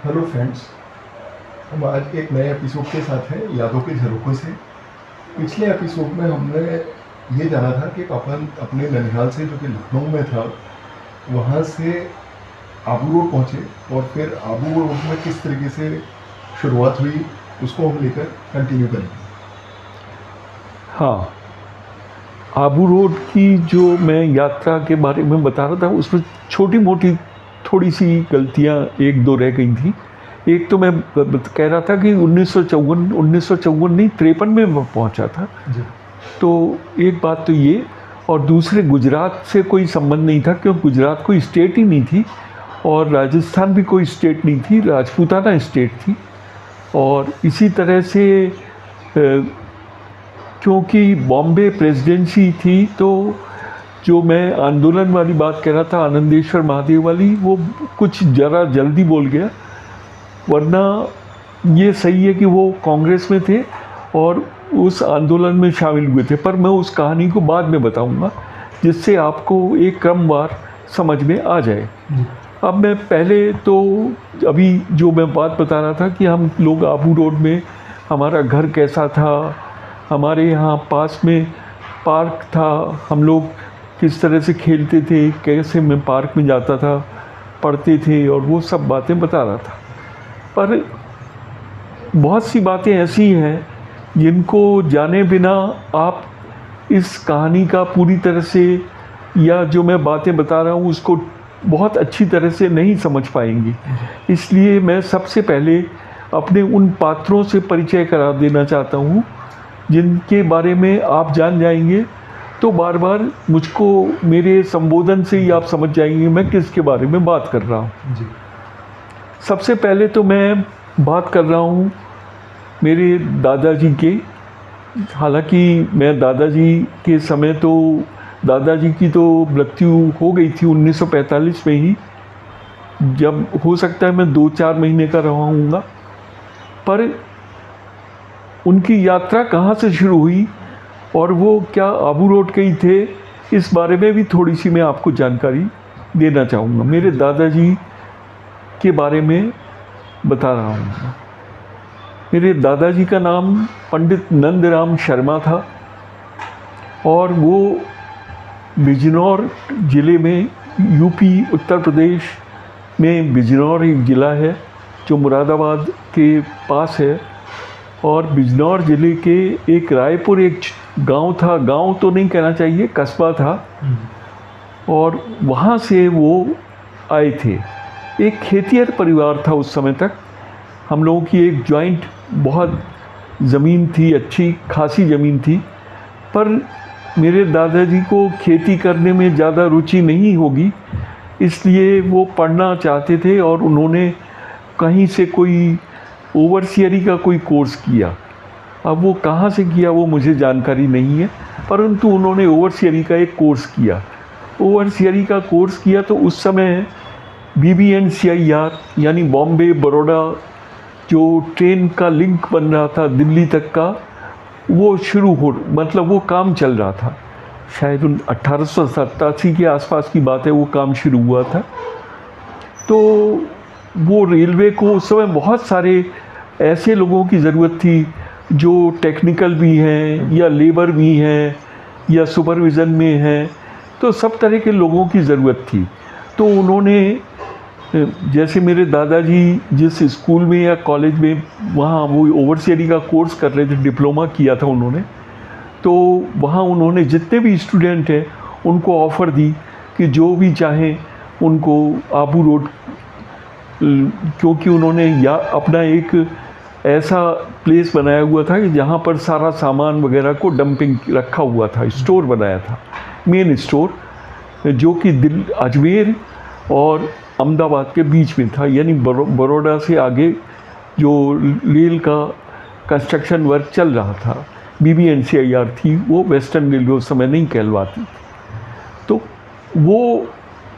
Hello friends, हम आज एक नए एपिसोड के साथ हैं यादों के झरोखों से। पिछले एपिसोड में हमने ये जाना था कि पापन अपने ननिहाल से जो कि लखनऊ में था वहाँ से आबू रोड पहुँचे और फिर आबू रोड में किस तरीके से शुरुआत हुई उसको हम लेकर कंटिन्यू करेंगे। हाँ, आबू रोड की जो मैं यात्रा के बारे में बता रहा था उसमें छोटी मोटी थोड़ी सी गलतियाँ एक दो रह गई थी। एक तो मैं कह रहा था कि 1954 नहीं 53 में मैं पहुंचा था जी। तो एक बात तो ये, और दूसरे गुजरात से कोई संबंध नहीं था क्योंकि गुजरात कोई स्टेट ही नहीं थी और राजस्थान भी कोई स्टेट नहीं थी, राजपूताना स्टेट थी। और इसी तरह से क्योंकि बॉम्बे प्रेसिडेंसी थी तो जो मैं आंदोलन वाली बात कह रहा था आनंदेश्वर महादेव वाली, वो कुछ ज़रा जल्दी बोल गया, वरना ये सही है कि वो कांग्रेस में थे और उस आंदोलन में शामिल हुए थे। पर मैं उस कहानी को बाद में बताऊंगा जिससे आपको एक क्रमवार समझ में आ जाए। अब मैं पहले तो अभी जो मैं बात बता रहा था कि हम लोग आबू रोड में, हमारा घर कैसा था, हमारे यहाँ पास में पार्क था, हम लोग किस तरह से खेलते थे, कैसे मैं पार्क में जाता था, पढ़ते थे, और वो सब बातें बता रहा था। पर बहुत सी बातें ऐसी हैं जिनको जाने बिना आप इस कहानी का पूरी तरह से, या जो मैं बातें बता रहा हूँ उसको बहुत अच्छी तरह से नहीं समझ पाएंगे। इसलिए मैं सबसे पहले अपने उन पात्रों से परिचय करा देना चाहता हूँ जिनके बारे में आप जान जाएंगे तो बार बार मुझको मेरे संबोधन से ही आप समझ जाएंगे मैं किसके बारे में बात कर रहा हूँ। जी। सबसे पहले तो मैं बात कर रहा हूँ मेरे दादाजी के। हालांकि मैं दादाजी के समय तो, दादाजी की तो मृत्यु हो गई थी 1945 में ही, जब हो सकता है मैं 2-4 महीने का रहा हूँगा। पर उनकी यात्रा कहाँ से शुरू हुई और वो क्या आबू रोड के ही थे, इस बारे में भी थोड़ी सी मैं आपको जानकारी देना चाहूँगा। मेरे दादाजी के बारे में बता रहा हूँ। मेरे दादाजी का नाम पंडित नंदराम शर्मा था और वो बिजनौर ज़िले में, यूपी उत्तर प्रदेश में बिजनौर एक ज़िला है जो मुरादाबाद के पास है, और बिजनौर ज़िले के एक रायपुर एक गांव था, गांव तो नहीं कहना चाहिए, कस्बा था, और वहाँ से वो आए थे। एक खेतिहर परिवार था उस समय तक। हम लोगों की एक जॉइंट बहुत ज़मीन थी, अच्छी खासी ज़मीन थी, पर मेरे दादाजी को खेती करने में ज़्यादा रुचि नहीं होगी, इसलिए वो पढ़ना चाहते थे और उन्होंने कहीं से कोई ओवरसियरी का कोई कोर्स किया। अब वो कहाँ से किया वो मुझे जानकारी नहीं है, परंतु उन्होंने ओवरसियरी का एक कोर्स किया। ओवरसियरी का कोर्स किया तो उस समय BBNCIR यानी बॉम्बे बड़ौदा जो ट्रेन का लिंक बन रहा था दिल्ली तक का, वो शुरू हो, मतलब वो काम चल रहा था। शायद 1887 के आसपास की बात है, वो काम शुरू हुआ था। तो वो रेलवे को उस समय बहुत सारे ऐसे लोगों की ज़रूरत थी जो टेक्निकल भी हैं या लेबर भी हैं या सुपरविज़न में हैं, तो सब तरह के लोगों की ज़रूरत थी। तो उन्होंने, जैसे मेरे दादाजी जिस स्कूल में या कॉलेज में वहाँ वो ओवरसियरी का कोर्स कर रहे थे, डिप्लोमा किया था उन्होंने, तो वहाँ उन्होंने जितने भी स्टूडेंट हैं उनको ऑफ़र दी कि जो भी चाहें उनको आबू रोड, क्योंकि उन्होंने या अपना एक ऐसा प्लेस बनाया हुआ था कि जहाँ पर सारा सामान वगैरह को डंपिंग रखा हुआ था, स्टोर बनाया था, मेन स्टोर, जो कि अजमेर और अहमदाबाद के बीच में था, यानी बड़ौदा से आगे जो रेल का कंस्ट्रक्शन वर्क चल रहा था। BBNCIR थी वो, वेस्टर्न रेलवे उस समय नहीं कहलवाती। तो वो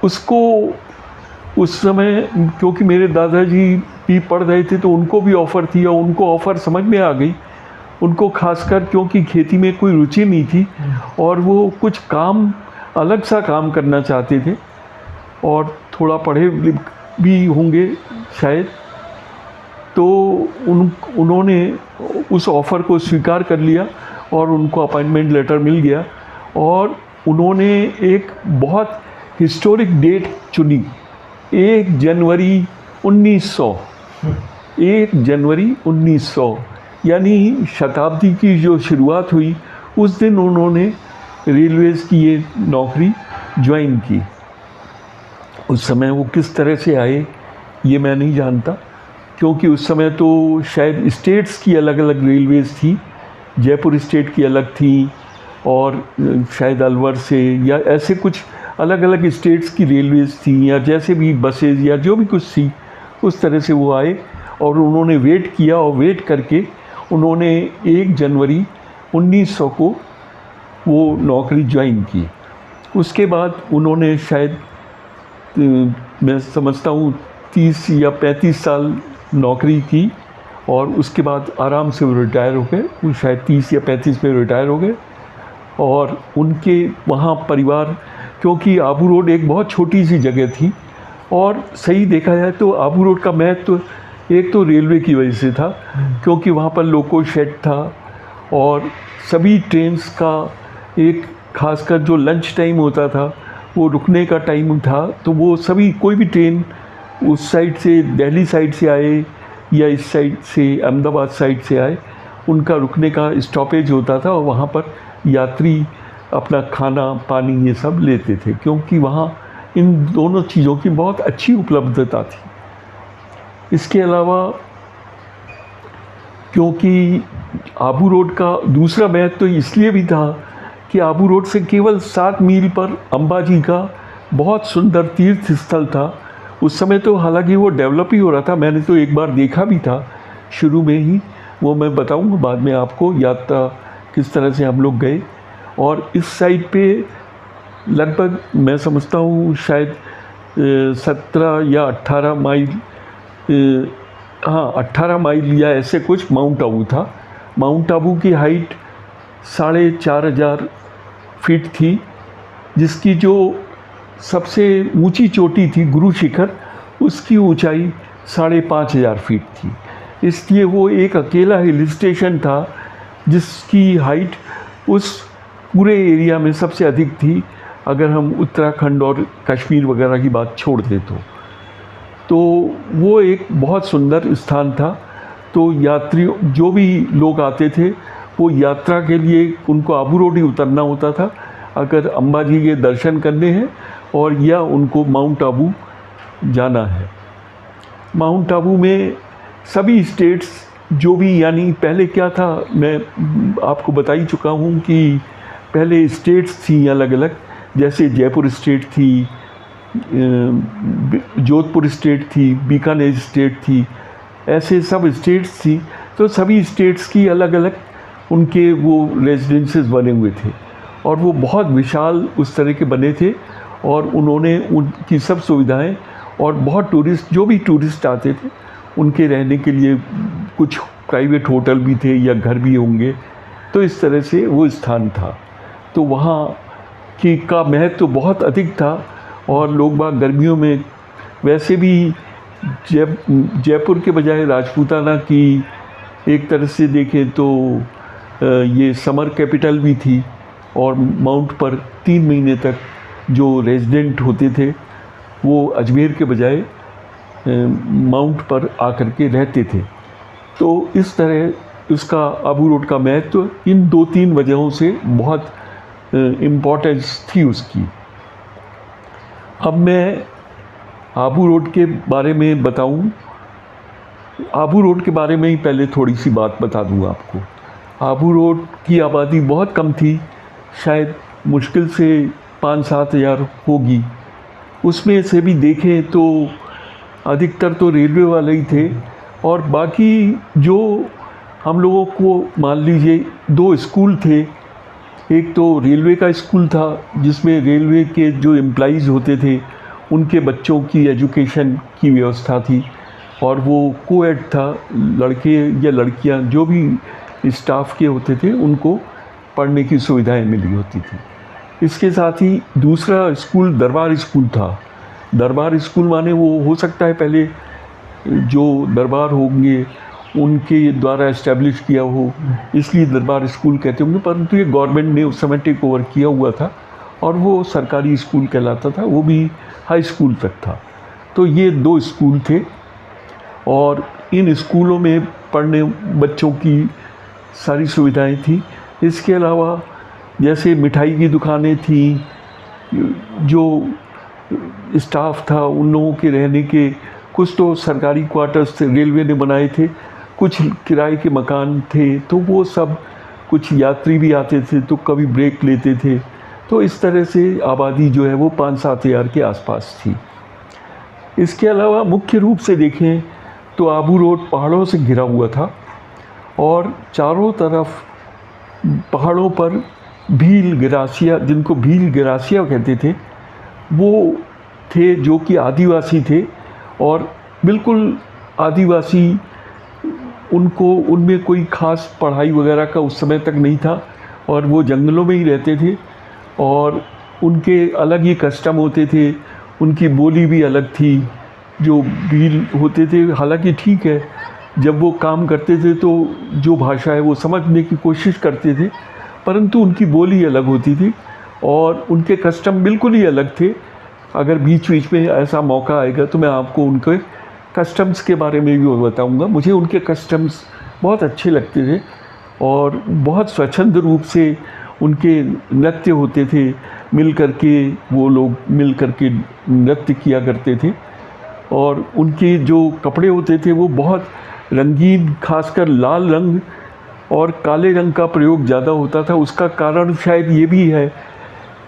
उसको उस समय, क्योंकि मेरे दादाजी भी पढ़ रहे थे तो उनको भी ऑफ़र थी और उनको ऑफ़र समझ में आ गई। उनको खासकर क्योंकि खेती में कोई रुचि नहीं थी और वो कुछ काम, अलग सा काम करना चाहते थे और थोड़ा पढ़े भी होंगे शायद, तो उन्होंने उस ऑफ़र को स्वीकार कर लिया और उनको अपॉइंटमेंट लेटर मिल गया और उन्होंने एक बहुत हिस्टोरिक डेट चुनी, 1 जनवरी 1900, 1 जनवरी 1900 यानी शताब्दी की जो शुरुआत हुई उस दिन उन्होंने रेलवेज़ की ये नौकरी ज्वाइन की। उस समय वो किस तरह से आए ये मैं नहीं जानता, क्योंकि उस समय तो शायद स्टेट्स की अलग अलग रेलवेज़ थी, जयपुर स्टेट की अलग थी और शायद अलवर से या ऐसे कुछ अलग अलग स्टेट्स की रेलवेज़ थी, या जैसे भी बसेज या जो भी कुछ थी उस तरह से वो आए और उन्होंने वेट किया और वेट करके उन्होंने 1 जनवरी 1900 को वो नौकरी ज्वाइन की। उसके बाद उन्होंने शायद मैं समझता हूँ 30 या 35 साल नौकरी की और उसके बाद आराम से वो रिटायर हो गए। वो शायद 30 या 35 में रिटायर हो गए और उनके वहाँ परिवार, क्योंकि आबू रोड एक बहुत छोटी सी जगह थी और सही देखा जाए तो आबू रोड का महत्व एक तो रेलवे की वजह से था, क्योंकि वहाँ पर लोको शेड था और सभी ट्रेन्स का एक खासकर जो लंच टाइम होता था वो रुकने का टाइम था, तो वो सभी कोई भी ट्रेन उस साइड से दिल्ली साइड से आए या इस साइड से अहमदाबाद साइड से आए, उनका रुकने का स्टॉपेज होता था और वहाँ पर यात्री अपना खाना पानी ये सब लेते थे, क्योंकि वहाँ इन दोनों चीज़ों की बहुत अच्छी उपलब्धता थी। इसके अलावा क्योंकि आबू रोड का दूसरा महत्व तो इसलिए भी था कि आबू रोड से केवल 7 मील पर अंबाजी का बहुत सुंदर तीर्थ स्थल था। उस समय तो हालांकि वो डेवलप ही हो रहा था, मैंने तो एक बार देखा भी था शुरू में ही, वो मैं बताऊंगा बाद में आपको यात्रा किस तरह से हम लोग गए। और इस साइड पे लगभग मैं समझता हूँ शायद 17 या 18 माइल, हाँ 18 माइल या ऐसे कुछ माउंट आबू था। माउंट आबू की हाइट 4500 फीट थी, जिसकी जो सबसे ऊंची चोटी थी गुरु शिखर, उसकी ऊंचाई 5500 फीट थी। इसलिए वो एक अकेला हिल स्टेशन था जिसकी हाइट उस पूरे एरिया में सबसे अधिक थी, अगर हम उत्तराखंड और कश्मीर वगैरह की बात छोड़ दें तो वो एक बहुत सुंदर स्थान था। तो यात्रियों जो भी लोग आते थे वो यात्रा के लिए उनको आबू रोड ही उतरना होता था अगर अंबाजी के दर्शन करने हैं और या उनको माउंट आबू जाना है। माउंट आबू में सभी स्टेट्स जो भी, यानी पहले क्या था मैं आपको बता ही चुका हूँ कि पहले स्टेट्स थी अलग अलग, जैसे जयपुर स्टेट थी, जोधपुर स्टेट थी, बीकानेर स्टेट थी, ऐसे सब स्टेट्स थी। तो सभी स्टेट्स की अलग अलग उनके वो रेजिडेंसेस बने हुए थे और वो बहुत विशाल उस तरह के बने थे और उन्होंने उनकी सब सुविधाएं और बहुत टूरिस्ट, जो भी टूरिस्ट आते थे उनके रहने के लिए कुछ प्राइवेट होटल भी थे या घर भी होंगे। तो इस तरह से वो स्थान था। तो वहाँ की का महत्व तो बहुत अधिक था और लोग बाग गर्मियों में वैसे भी जयपुर के बजाय राजपूताना की एक तरह से देखें तो ये समर कैपिटल भी थी और माउंट पर 3 महीने तक जो रेजिडेंट होते थे वो अजमेर के बजाय माउंट पर आकर के रहते थे। तो इस तरह उसका आबू रोड का महत्व इन 2-3 वजहों से बहुत इम्पोर्टेंस थी उसकी। अब मैं आबू रोड के बारे में बताऊं, आबू रोड के बारे में ही पहले थोड़ी सी बात बता दूं आपको। आबू रोड की आबादी बहुत कम थी, शायद मुश्किल से 5-7 हज़ार होगी। उसमें से भी देखें तो अधिकतर तो रेलवे वाले ही थे और बाकी जो हम लोगों को मान लीजिए 2 स्कूल थे। एक तो रेलवे का स्कूल था जिसमें रेलवे के जो एम्प्लॉइज़ होते थे उनके बच्चों की एजुकेशन की व्यवस्था थी और वो कोएड था, लड़के या लड़कियां जो भी स्टाफ के होते थे उनको पढ़ने की सुविधाएं मिली होती थी। इसके साथ ही दूसरा स्कूल दरबार स्कूल था। दरबार स्कूल माने वो हो सकता है पहले जो दरबार होंगे उनके द्वारा इस्टेब्लिश किया हो, इसलिए दरबार स्कूल कहते होंगे, परंतु ये गवर्नमेंट ने उस समय टेक ओवर किया हुआ था और वो सरकारी स्कूल कहलाता था, वो भी हाई स्कूल तक था। तो ये 2 स्कूल थे और इन स्कूलों में पढ़ने बच्चों की सारी सुविधाएं थी। इसके अलावा जैसे मिठाई की दुकानें थी, जो स्टाफ था उन लोगों के रहने के कुछ तो सरकारी क्वार्टर्स थे, रेलवे ने बनाए थे, कुछ किराए के मकान थे, तो वो सब, कुछ यात्री भी आते थे तो कभी ब्रेक लेते थे। तो इस तरह से आबादी जो है वो 5-7 हज़ार के आसपास थी। इसके अलावा मुख्य रूप से देखें तो आबू रोड पहाड़ों से घिरा हुआ था और चारों तरफ पहाड़ों पर भील गिरासिया, जिनको भील गिरासिया कहते थे, वो थे जो कि आदिवासी थे और बिल्कुल आदिवासी, उनमें कोई ख़ास पढ़ाई वगैरह का उस समय तक नहीं था और वो जंगलों में ही रहते थे और उनके अलग ही कस्टम होते थे, उनकी बोली भी अलग थी। जो भील होते थे, हालांकि ठीक है, जब वो काम करते थे तो जो भाषा है वो समझने की कोशिश करते थे, परंतु उनकी बोली अलग होती थी और उनके कस्टम बिल्कुल ही अलग थे। अगर बीच बीच में ऐसा मौका आएगा तो मैं आपको उनके कस्टम्स के बारे में भी बताऊंगा। मुझे उनके कस्टम्स बहुत अच्छे लगते थे और बहुत स्वच्छंद रूप से उनके नृत्य होते थे, मिल करके वो लोग मिल करके नृत्य किया करते थे और उनके जो कपड़े होते थे वो बहुत रंगीन, खासकर लाल रंग और काले रंग का प्रयोग ज़्यादा होता था। उसका कारण शायद ये भी है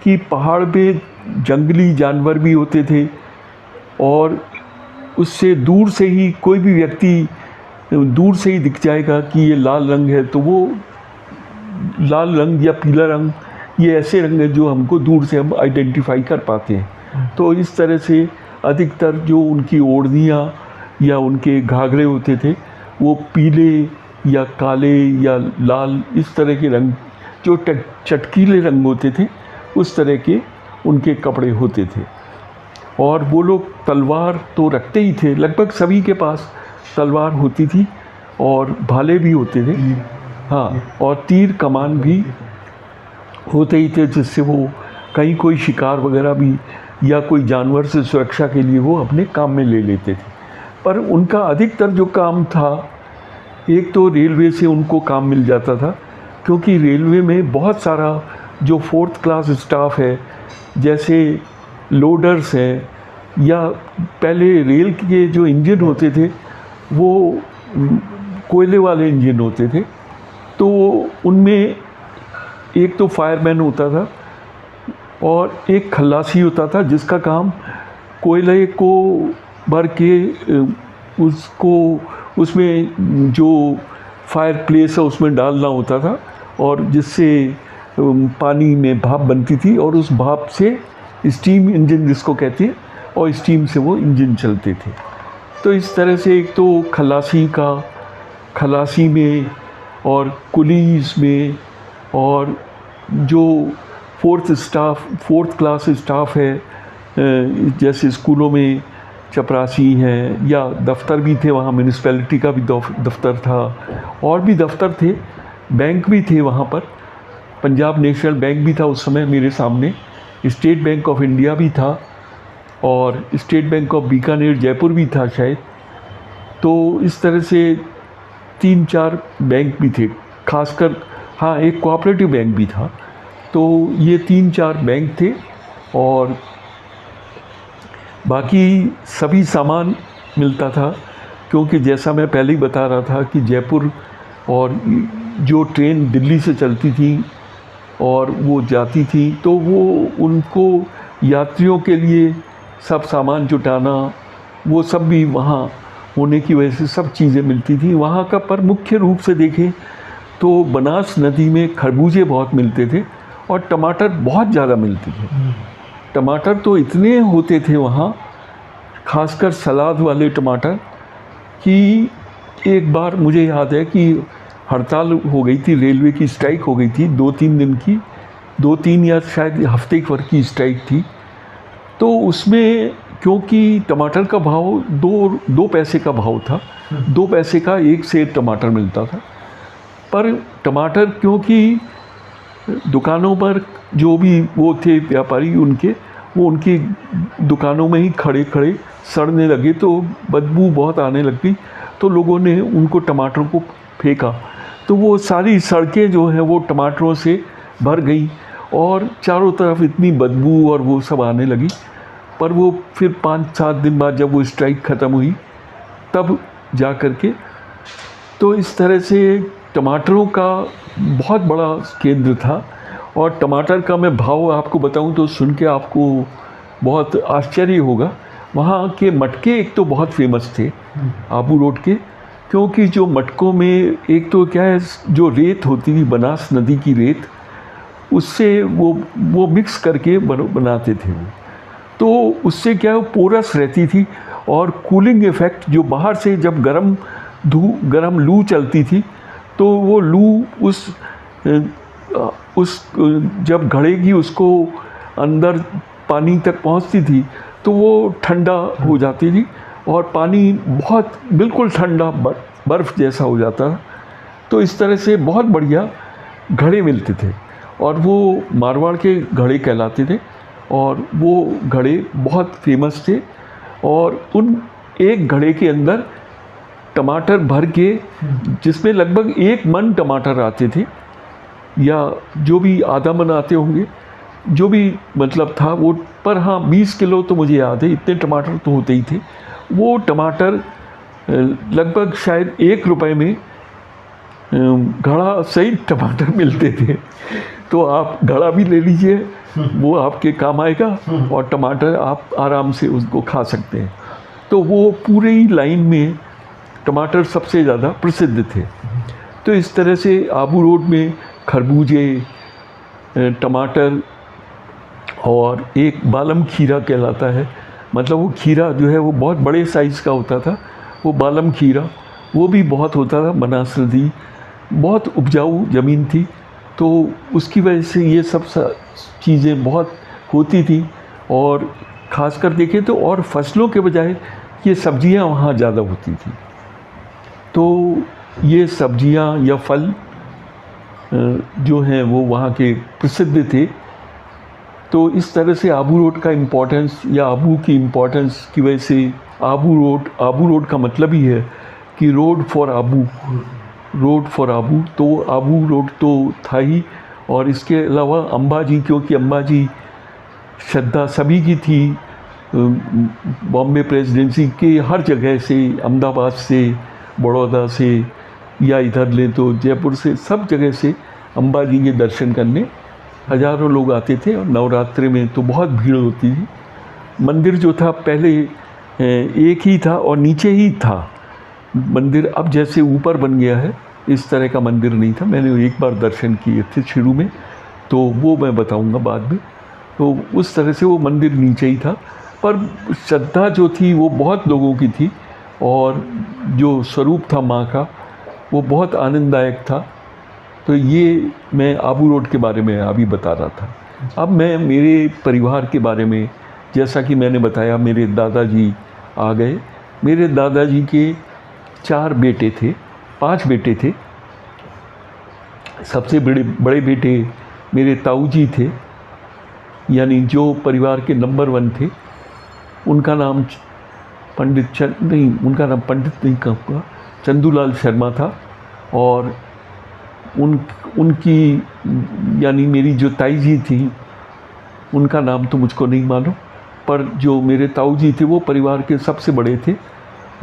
कि पहाड़ पे जंगली जानवर भी होते थे और उससे दूर से ही कोई भी व्यक्ति दूर से ही दिख जाएगा कि ये लाल रंग है, तो वो लाल रंग या पीला रंग, ये ऐसे रंग है जो हमको दूर से हम आइडेंटिफाई कर पाते हैं। तो इस तरह से अधिकतर जो उनकी ओढ़नियाँ या उनके घाघरे होते थे वो पीले या काले या लाल, इस तरह के रंग, जो चटकीले रंग होते थे उस तरह के उनके कपड़े होते थे। और वो लोग तलवार तो रखते ही थे, लगभग सभी के पास तलवार होती थी और भाले भी होते थे, हाँ, और तीर कमान भी होते ही थे, जिससे वो कहीं कोई शिकार वगैरह भी या कोई जानवर से सुरक्षा के लिए वो अपने काम में ले लेते थे। पर उनका अधिकतर जो काम था, एक तो रेलवे से उनको काम मिल जाता था, क्योंकि रेलवे में बहुत सारा जो 4th क्लास स्टाफ है, जैसे लोडर्स हैं या पहले रेल के जो इंजन होते थे वो कोयले वाले इंजन होते थे, तो उनमें एक तो फायरमैन होता था और एक खल्लासी होता था जिसका काम कोयले को भर के उसको उसमें जो फायर प्लेस है उसमें डालना होता था और जिससे पानी में भाप बनती थी और उस भाप से स्टीम इंजन जिसको कहते हैं, और स्टीम से वो इंजन चलते थे। तो इस तरह से एक तो खलासी में और कुलीस में और जो 4th क्लास स्टाफ है, जैसे स्कूलों में चपरासी हैं या दफ्तर भी थे, वहाँ म्यूनिसिपैलिटी का भी दफ्तर था और भी दफ्तर थे, बैंक भी थे वहाँ पर। पंजाब नेशनल बैंक भी था उस समय मेरे सामने, स्टेट बैंक ऑफ इंडिया भी था और state bank of Bikaner Jaipur भी था शायद। तो इस तरह से 3-4 बैंक भी थे, खासकर हाँ एक कोऑपरेटिव बैंक भी था। तो ये 3-4 बैंक थे और बाकी सभी सामान मिलता था, क्योंकि जैसा मैं पहले ही बता रहा था कि जयपुर और जो ट्रेन दिल्ली से चलती थी और वो जाती थी, तो वो उनको यात्रियों के लिए सब सामान जुटाना, वो सब भी वहाँ होने की वजह से सब चीज़ें मिलती थी वहाँ का। पर मुख्य रूप से देखें तो बनास नदी में खरबूजे बहुत मिलते थे और टमाटर बहुत ज़्यादा मिलते थे। टमाटर तो इतने होते थे वहाँ, खासकर सलाद वाले टमाटर, कि एक बार मुझे याद है कि हड़ताल हो गई थी, रेलवे की स्ट्राइक हो गई थी 2-3 दिन की, 2-3 या शायद हफ्ते भर की स्ट्राइक थी। तो उसमें क्योंकि टमाटर का भाव दो पैसे का भाव था, 2 पैसे का 1 सेर टमाटर मिलता था। पर टमाटर क्योंकि दुकानों पर जो भी वो थे व्यापारी वो उनकी दुकानों में ही खड़े खड़े सड़ने लगे, तो बदबू बहुत आने लग गई, तो लोगों ने उनको टमाटरों को फेंका, तो वो सारी सड़कें जो हैं वो टमाटरों से भर गई और चारों तरफ इतनी बदबू और वो सब आने लगी। पर वो फिर 5-7 दिन बाद जब वो स्ट्राइक ख़त्म हुई तब जा कर के, तो इस तरह से टमाटरों का बहुत बड़ा केंद्र था। और टमाटर का मैं भाव आपको बताऊं तो सुन के आपको बहुत आश्चर्य होगा। वहाँ के मटके एक तो बहुत फेमस थे आबू रोड के, क्योंकि जो मटकों में एक तो क्या है, जो रेत होती थी बनास नदी की रेत, उससे वो मिक्स करके बनाते थे वो, तो उससे क्या है, पोरस रहती थी और कूलिंग इफ़ेक्ट, जो बाहर से जब गरम लू चलती थी तो वो लू उस जब घड़े की उसको अंदर पानी तक पहुंचती थी तो वो ठंडा हो जाती थी और पानी बहुत बिल्कुल ठंडा बर्फ़ जैसा हो जाता था। तो इस तरह से बहुत बढ़िया घड़े मिलते थे और वो मारवाड़ के घड़े कहलाते थे और वो घड़े बहुत फेमस थे। और उन एक घड़े के अंदर टमाटर भर के, जिसमें लगभग 1 मन टमाटर आते थे या जो भी आधा मन आते होंगे, जो भी मतलब था वो, पर हाँ 20 किलो तो मुझे याद है, इतने टमाटर तो होते ही थे। वो टमाटर लगभग शायद 1 रुपए में घड़ा सहित टमाटर मिलते थे। तो आप घड़ा भी ले लीजिए, वो आपके काम आएगा और टमाटर आप आराम से उसको खा सकते हैं। तो वो पूरी लाइन में टमाटर सबसे ज़्यादा प्रसिद्ध थे। तो इस तरह से आबू रोड में खरबूजे, टमाटर और एक बालम खीरा कहलाता है, मतलब वो खीरा जो है वो बहुत बड़े साइज़ का होता था, वो बालम खीरा वो भी बहुत होता था। बनास नदी बहुत उपजाऊ ज़मीन थी, तो उसकी वजह से ये सब चीज़ें बहुत होती थी। और ख़ासकर देखें तो और फसलों के बजाय ये सब्जियां वहाँ ज़्यादा होती थी। तो ये सब्जियां या फल जो हैं वो वहाँ के प्रसिद्ध थे। तो इस तरह से आबू रोड का इम्पोर्टेंस या आबू की इम्पोर्टेंस की वजह से आबू रोड का मतलब ही है कि रोड फॉर आबू। तो आबू रोड तो था ही, और इसके अलावा अंबाजी, क्योंकि अंबाजी श्रद्धा सभी की थी, बॉम्बे प्रेसिडेंसी के हर जगह से, अहमदाबाद से, बड़ौदा से या इधर लें तो जयपुर से, सब जगह से अंबाजी के दर्शन करने हज़ारों लोग आते थे। और नवरात्रि में तो बहुत भीड़ होती थी। मंदिर जो था पहले एक ही था और नीचे ही था मंदिर, अब जैसे ऊपर बन गया है इस तरह का मंदिर नहीं था। मैंने एक बार दर्शन किए थे शुरू में, तो वो मैं बताऊंगा बाद में। तो उस तरह से वो मंदिर नीचे ही था, पर श्रद्धा जो थी वो बहुत लोगों की थी और जो स्वरूप था माँ का वो बहुत आनंददायक था। तो ये मैं आबू रोड के बारे में अभी बता रहा था। अब मैं मेरे परिवार के बारे में, जैसा कि मैंने बताया मेरे दादाजी आ गए। मेरे दादाजी के 4 बेटे थे, 5 बेटे थे। सबसे बड़े बेटे मेरे ताऊ जी थे, यानी जो परिवार के नंबर 1 थे। उनका नाम पंडित नहीं कहूँगा, चंदूलाल शर्मा था। और उनकी यानी मेरी जो ताई जी थी उनका नाम तो मुझको नहीं मालूम, पर जो मेरे ताऊ जी थे वो परिवार के सबसे बड़े थे।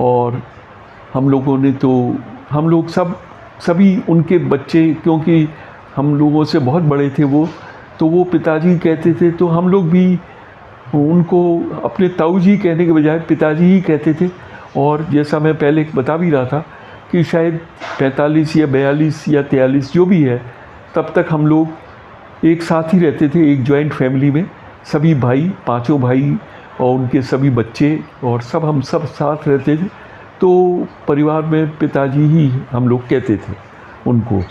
और हम लोग सभी उनके बच्चे, क्योंकि हम लोगों से बहुत बड़े थे वो, तो वो पिताजी कहते थे, तो हम लोग भी उनको अपने ताऊ जी कहने के बजाय पिताजी ही कहते थे। और जैसा मैं पहले बता भी रहा था कि शायद 45 या 42 या 43 जो भी है, तब तक हम लोग एक साथ ही रहते थे, एक जॉइंट फैमिली में, सभी भाई, 5 भाई और उनके सभी बच्चे, और हम सब साथ रहते थे। तो परिवार में पिताजी ही हम लोग कहते थे उनको।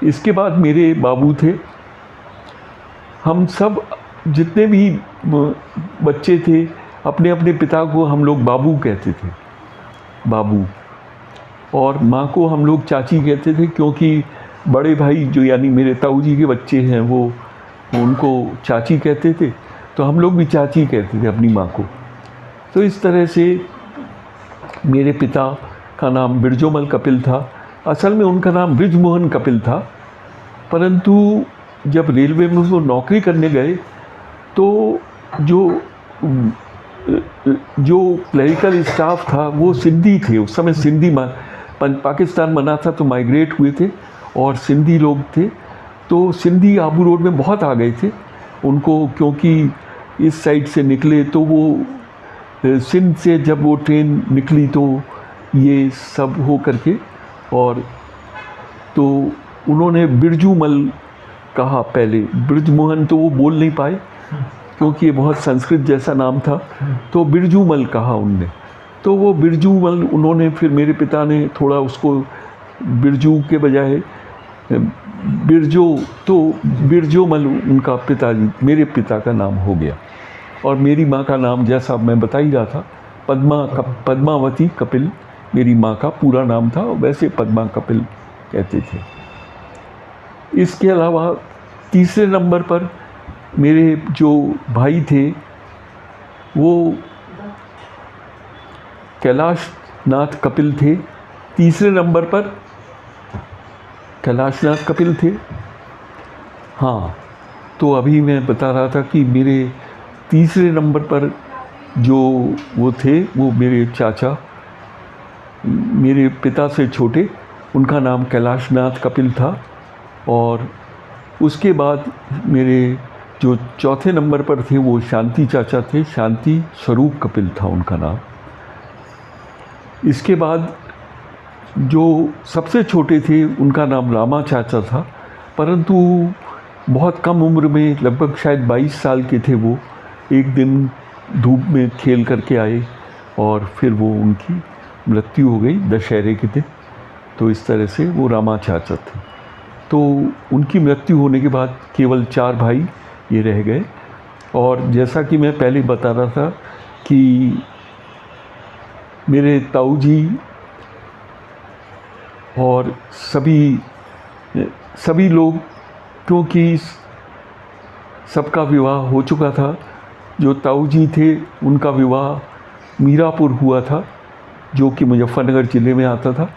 इसके बाद मेरे बाबू थे। हम सब जितने भी बच्चे थे अपने अपने पिता को हम लोग बाबू कहते थे, बाबू, और माँ को हम लोग चाची कहते थे, क्योंकि बड़े भाई जो यानी मेरे ताऊ जी के बच्चे हैं वो उनको चाची कहते थे, तो हम लोग भी चाची कहते थे अपनी माँ को। तो इस तरह से मेरे पिता का नाम बिरजूमल कपिल था। असल में उनका नाम बृजमोहन कपिल था, परंतु जब रेलवे में वो नौकरी करने गए तो जो क्लरिकल स्टाफ था वो सिंधी थे। उस समय सिंधी पाकिस्तान बना था तो माइग्रेट हुए थे और सिंधी लोग थे, तो सिंधी आबू रोड में बहुत आ गए थे उनको, क्योंकि इस साइड से निकले तो वो सिंध से जब वो ट्रेन निकली तो ये सब हो करके, और तो उन्होंने बिरजूमल कहा पहले। बृजमोहन तो वो बोल नहीं पाए क्योंकि ये बहुत संस्कृत जैसा नाम था, तो बिरजूमल कहा उनने। तो वो बिरजूमल उन्होंने, फिर मेरे पिता ने थोड़ा उसको बिरजू के बजाय बिरजो, तो बिरजूमल उनका पिताजी, मेरे पिता का नाम हो गया। और मेरी माँ का नाम जैसा मैं बता ही रहा था, पद्मावती कपिल मेरी माँ का पूरा नाम था, वैसे पद्मा कपिल कहते थे। इसके अलावा तीसरे नंबर पर मेरे जो भाई थे वो कैलाश नाथ कपिल थे। तीसरे नंबर पर कैलाश नाथ कपिल थे। हाँ, तो अभी मैं बता रहा था कि मेरे तीसरे नंबर पर जो वो थे वो मेरे चाचा, मेरे पिता से छोटे, उनका नाम कैलाश नाथ कपिल था। और उसके बाद मेरे जो चौथे नंबर पर थे वो शांति चाचा थे, शांति स्वरूप कपिल था उनका नाम। इसके बाद जो सबसे छोटे थे उनका नाम रामा चाचा था, परंतु बहुत कम उम्र में, लगभग शायद 22 साल के थे वो, एक दिन धूप में खेल करके आए और फिर वो उनकी मृत्यु हो गई दशहरे के दिन। तो इस तरह से वो रामा चाचा थे। तो उनकी मृत्यु होने के बाद केवल 4 भाई ये रह गए। और जैसा कि मैं पहले बता रहा था कि मेरे ताऊ जी और सभी लोग, क्योंकि सबका विवाह हो चुका था, जो ताऊ जी थे उनका विवाह मीरापुर हुआ था जो कि मुजफ्फरनगर ज़िले में आता था,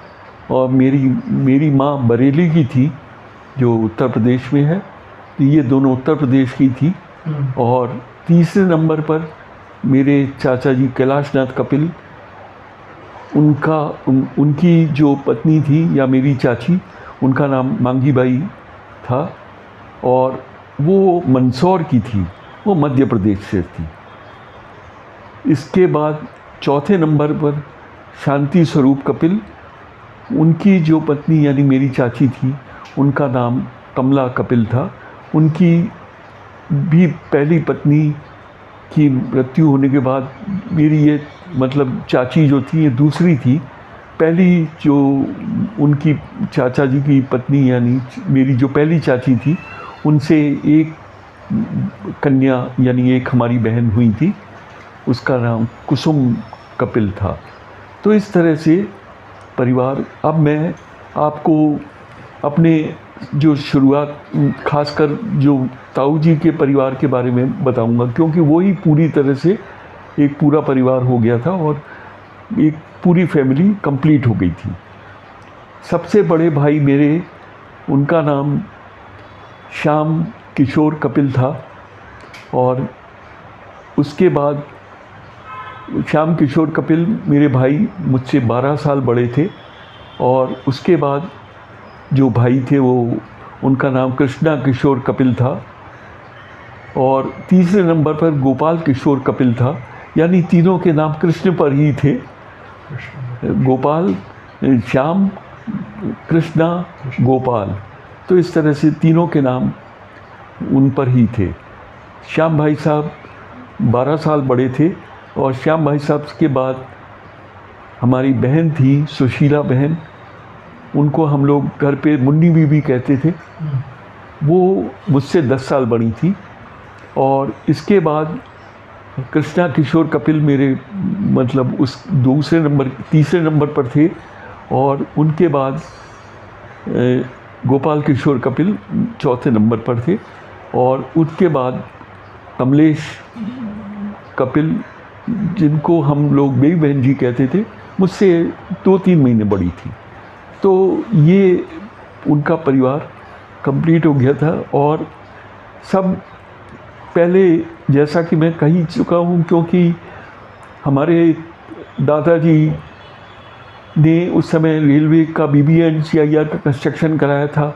और मेरी माँ बरेली की थी जो उत्तर प्रदेश में है। ये दोनों उत्तर प्रदेश की थी। और तीसरे नंबर पर मेरे चाचा जी कैलाश नाथ कपिल, उनकी जो पत्नी थी या मेरी चाची, उनका नाम मांगी बाई था और वो मंदसौर की थी, वो मध्य प्रदेश से थी। इसके बाद चौथे नंबर पर शांति स्वरूप कपिल, उनकी जो पत्नी यानी मेरी चाची थी उनका नाम कमला कपिल था। उनकी भी पहली पत्नी की मृत्यु होने के बाद मेरी ये मतलब चाची जो थी ये दूसरी थी। पहली जो उनकी चाचा जी की पत्नी यानी मेरी जो पहली चाची थी उनसे एक कन्या यानी एक हमारी बहन हुई थी, उसका नाम कुसुम कपिल था। तो इस तरह से परिवार। अब मैं आपको अपने जो शुरुआत खासकर जो ताऊ जी के परिवार के बारे में बताऊंगा, क्योंकि वो ही पूरी तरह से एक पूरा परिवार हो गया था और एक पूरी फैमिली कंप्लीट हो गई थी। सबसे बड़े भाई मेरे, उनका नाम श्याम किशोर कपिल था और उसके बाद श्याम किशोर कपिल मेरे भाई मुझसे 12 साल बड़े थे। और उसके बाद जो भाई थे वो उनका नाम कृष्णा किशोर कपिल था। और तीसरे नंबर पर गोपाल किशोर कपिल था, यानी तीनों के नाम कृष्ण पर ही थे। गोपाल, श्याम, कृष्णा, गोपाल, तो इस तरह से तीनों के नाम उन पर ही थे। श्याम भाई साहब 12 साल बड़े थे और श्याम भाई साहब के बाद हमारी बहन थी सुशीला बहन, उनको हम लोग घर पे मुन्नी बीबी कहते थे। वो मुझसे 10 साल बड़ी थी। और इसके बाद कृष्णा किशोर कपिल मेरे मतलब उस तीसरे नंबर पर थे, और उनके बाद गोपाल किशोर कपिल चौथे नंबर पर थे, और उनके बाद कमलेश कपिल, जिनको हम लोग बेई बहन जी कहते थे, मुझसे 2-3 महीने बड़ी थी। तो ये उनका परिवार कंप्लीट हो गया था। और सब पहले, जैसा कि मैं कह ही चुका हूँ, क्योंकि हमारे दादाजी ने उस समय रेलवे का BBNCIR का कंस्ट्रक्शन कराया था,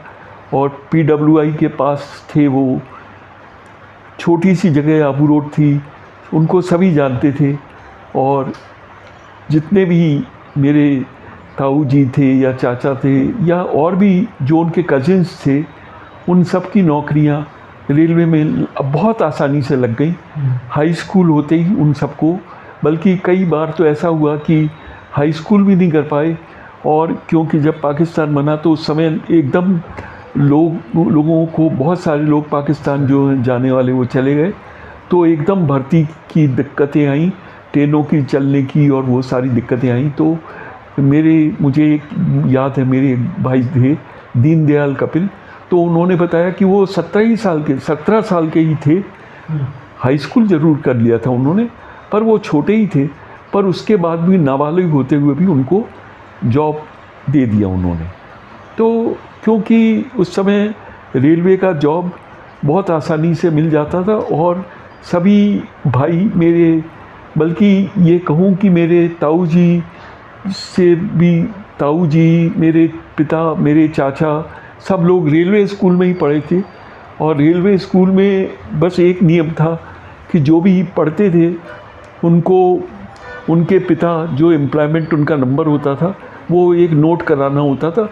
और PWI के पास थे। वो छोटी सी जगह आबू रोड थी, उनको सभी जानते थे। और जितने भी मेरे ताऊ जी थे या चाचा थे या और भी जो उनके कजिन्स थे, उन सब की नौकरियां रेलवे में बहुत आसानी से लग गई। हाई स्कूल होते ही उन सबको, बल्कि कई बार तो ऐसा हुआ कि हाई स्कूल भी नहीं कर पाए। और क्योंकि जब पाकिस्तान बना तो उस समय एकदम लोगों को, बहुत सारे लोग पाकिस्तान जो जाने वाले वो चले गए, तो एकदम भर्ती की दिक्कतें आईं, ट्रेनों की चलने की, और वो सारी दिक्कतें आईं। तो मुझे एक याद है, मेरे भाई थे दीनदयाल कपिल, तो उन्होंने बताया कि वो 17 साल के ही थे। हाई स्कूल ज़रूर कर लिया था उन्होंने, पर वो छोटे ही थे, पर उसके बाद भी नाबालिग होते हुए भी उनको जॉब दे दिया उन्होंने। तो क्योंकि उस समय रेलवे का जॉब बहुत आसानी से मिल जाता था, और सभी भाई मेरे, बल्कि ये कहूँ कि मेरे ताऊ जी से भी, ताऊ जी, मेरे पिता, मेरे चाचा, सब लोग रेलवे स्कूल में ही पढ़े थे। और रेलवे स्कूल में बस एक नियम था कि जो भी पढ़ते थे उनको उनके पिता, जो एम्प्लॉयमेंट उनका नंबर होता था, वो एक नोट कराना होता था।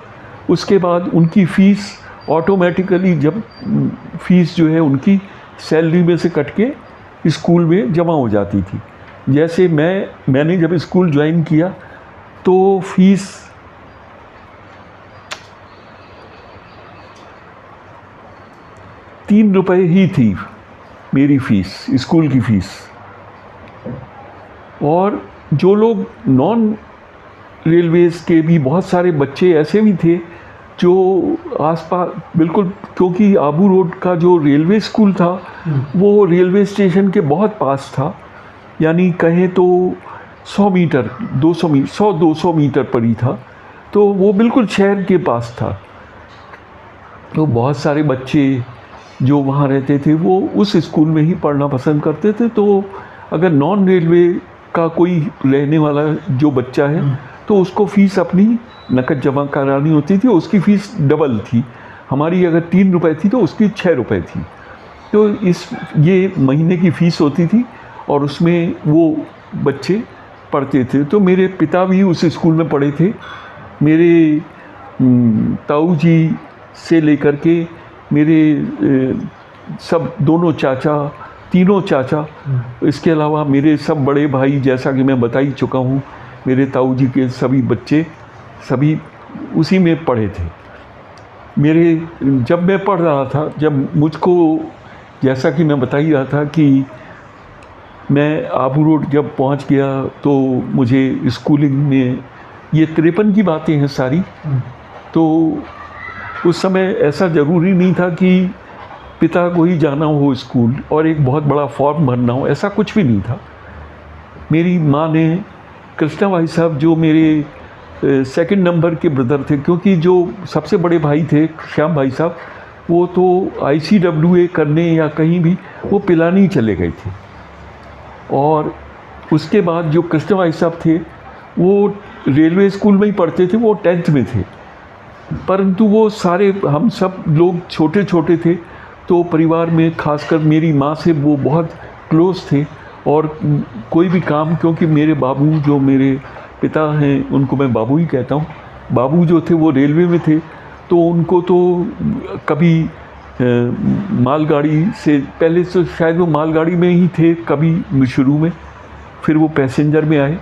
उसके बाद उनकी फ़ीस ऑटोमेटिकली, जब फ़ीस जो है उनकी सैलरी में से कट के स्कूल में जमा हो जाती थी। जैसे मैंने जब स्कूल ज्वाइन किया तो फीस 3 रुपये ही थी, मेरी फ़ीस, स्कूल की फ़ीस। और जो लोग नॉन रेलवेज़ के भी बहुत सारे बच्चे ऐसे भी थे जो आसपास बिल्कुल, क्योंकि आबू रोड का जो रेलवे स्कूल था वो रेलवे स्टेशन के बहुत पास था, यानी कहें तो 100 मीटर 200 मीटर पर ही था। तो वो बिल्कुल शहर के पास था। तो बहुत सारे बच्चे जो वहाँ रहते थे वो उस स्कूल में ही पढ़ना पसंद करते थे। तो अगर नॉन रेलवे का कोई रहने वाला जो बच्चा है तो उसको फ़ीस अपनी नकद जमा करानी होती थी। उसकी फ़ीस डबल थी, हमारी अगर 3 रुपये थी तो उसकी 6 रुपये थी। तो ये महीने की फ़ीस होती थी और उसमें वो बच्चे पढ़ते थे। तो मेरे पिता भी उस स्कूल में पढ़े थे। मेरे ताऊ जी से लेकर के मेरे सब दोनों चाचा, तीनों चाचा, इसके अलावा मेरे सब बड़े भाई, जैसा कि मैं बता ही चुका हूँ, मेरे ताऊ जी के सभी बच्चे सभी उसी में पढ़े थे। जब मैं पढ़ रहा था, जब मुझको, जैसा कि मैं बता ही रहा था कि मैं आबू रोड जब पहुंच गया तो मुझे स्कूलिंग में, ये 53 की बातें हैं सारी। तो उस समय ऐसा ज़रूरी नहीं था कि पिता को ही जाना हो स्कूल और एक बहुत बड़ा फॉर्म भरना हो, ऐसा कुछ भी नहीं था। मेरी माँ ने, कृष्णा भाई साहब जो मेरे सेकंड नंबर के ब्रदर थे, क्योंकि जो सबसे बड़े भाई थे श्याम भाई साहब, वो तो ICWA करने या कहीं भी वो पिलानी चले गए थे। और उसके बाद जो कृष्णा भाई साहब थे वो रेलवे स्कूल में ही पढ़ते थे, वो 10th में थे। परंतु वो सारे, हम सब लोग छोटे छोटे थे, तो परिवार में खासकर मेरी माँ से वो बहुत क्लोज थे। और कोई भी काम, क्योंकि मेरे बाबू, जो मेरे पिता हैं उनको मैं बाबू ही कहता हूँ, बाबू जो थे वो रेलवे में थे, तो उनको तो कभी मालगाड़ी से, पहले तो शायद वो मालगाड़ी में ही थे कभी शुरू में, फिर वो पैसेंजर में आए,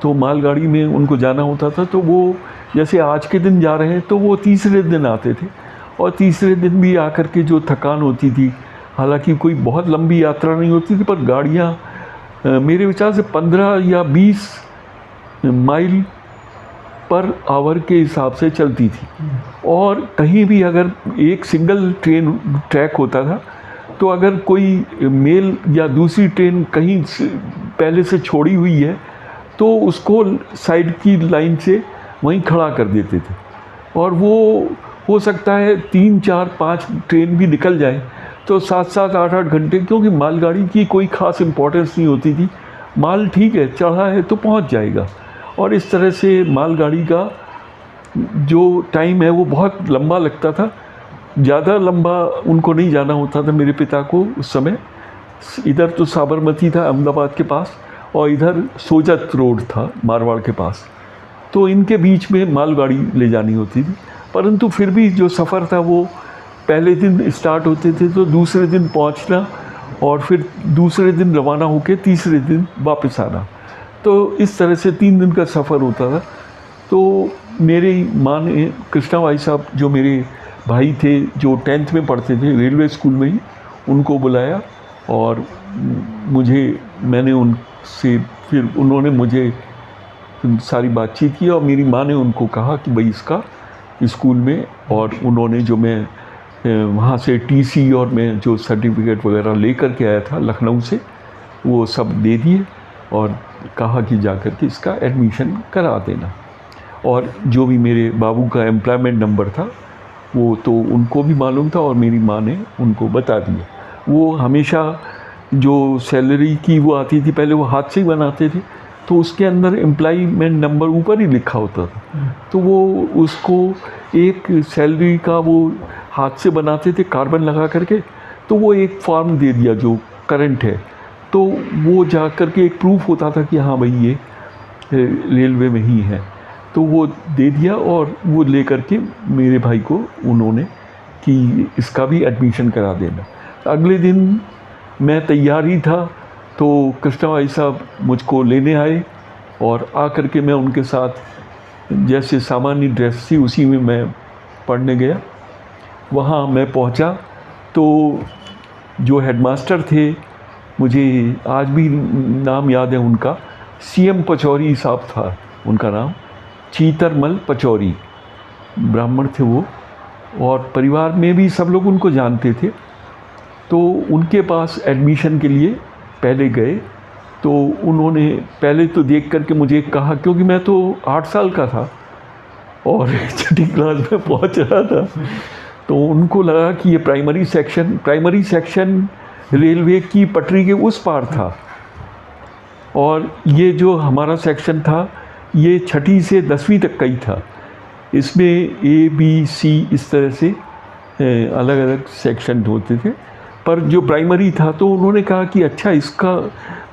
तो मालगाड़ी में उनको जाना होता था। तो वो जैसे आज के दिन जा रहे हैं तो वो तीसरे दिन आते थे, और तीसरे दिन भी आकर के जो थकान होती थी, हालांकि कोई बहुत लंबी यात्रा नहीं होती थी, पर गाड़ियाँ मेरे विचार से 15 या 20 माइल पर आवर के हिसाब से चलती थी। और कहीं भी अगर एक सिंगल ट्रेन ट्रैक होता था तो अगर कोई मेल या दूसरी ट्रेन कहीं पहले से छोड़ी हुई है तो उसको साइड की लाइन से वहीं खड़ा कर देते थे। और वो हो सकता है 3, 4, 5 ट्रेन भी निकल जाए तो 7-7, 8-8 घंटे, क्योंकि मालगाड़ी की कोई ख़ास इम्पोर्टेंस नहीं होती थी। माल ठीक है, चढ़ा है तो पहुंच जाएगा। और इस तरह से मालगाड़ी का जो टाइम है वो बहुत लंबा लगता था। ज़्यादा लंबा उनको नहीं जाना होता था मेरे पिता को उस समय। इधर तो साबरमती था अहमदाबाद के पास, और इधर सोजत रोड था मारवाड़ के पास, तो इनके बीच में मालगाड़ी ले जानी होती थी। परंतु फिर भी जो सफ़र था वो पहले दिन स्टार्ट होते थे तो दूसरे दिन पहुंचना, और फिर दूसरे दिन रवाना होकर तीसरे दिन वापस आना। तो इस तरह से 3 दिन का सफ़र होता था। तो मेरी माँ ने, कृष्णा भाई साहब जो मेरे भाई थे जो 10th में पढ़ते थे रेलवे स्कूल में ही, उनको बुलाया और मैंने उनसे, फिर उन्होंने मुझे सारी बातचीत की और मेरी माँ ने उनको कहा कि भाई इसका स्कूल में, और उन्होंने जो मैं वहाँ से टीसी और मैं जो सर्टिफिकेट वगैरह ले कर के आया था लखनऊ से, वो सब दे दिए और कहा कि जा कर के इसका एडमिशन करा देना। और जो भी मेरे बाबू का एम्प्लॉयमेंट नंबर था वो तो उनको भी मालूम था और मेरी माँ ने उनको बता दिया। वो हमेशा जो सैलरी की वो आती थी, पहले वो हाथ से ही बनाते थे, तो उसके अंदर एम्प्लॉयमेंट नंबर ऊपर ही लिखा होता था। तो वो उसको एक सैलरी का वो हाथ से बनाते थे कार्बन लगा करके, तो वो एक फॉर्म दे दिया जो करंट है, तो वो जा कर के एक प्रूफ होता था कि हाँ भाई ये रेलवे में ही है। तो वो दे दिया और वो ले कर के मेरे भाई को उन्होंने कि इसका भी एडमिशन करा देना। अगले दिन मैं तैयार ही था तो कृष्णा भाई साहब मुझको लेने आए, और आकर के मैं उनके साथ जैसे सामान्य ड्रेस थी उसी में मैं पढ़ने गया। वहाँ मैं पहुँचा तो जो हेडमास्टर थे, मुझे आज भी नाम याद है उनका, CM पचौरी साहब था उनका नाम, चीतरमल पचौरी, ब्राह्मण थे वो, और परिवार में भी सब लोग उनको जानते थे। तो उनके पास एडमिशन के लिए पहले गए, तो उन्होंने पहले तो देख करके मुझे कहा, क्योंकि मैं तो 8 साल का था और 6ठी क्लास में पहुंच रहा था, तो उनको लगा कि ये प्राइमरी सेक्शन रेलवे की पटरी के उस पार था, और ये जो हमारा सेक्शन था ये 6ठी से 10वीं तक का ही था। इसमें A, B, C इस तरह से अलग अलग सेक्शन होते थे, पर जो प्राइमरी था तो उन्होंने कहा कि अच्छा इसका,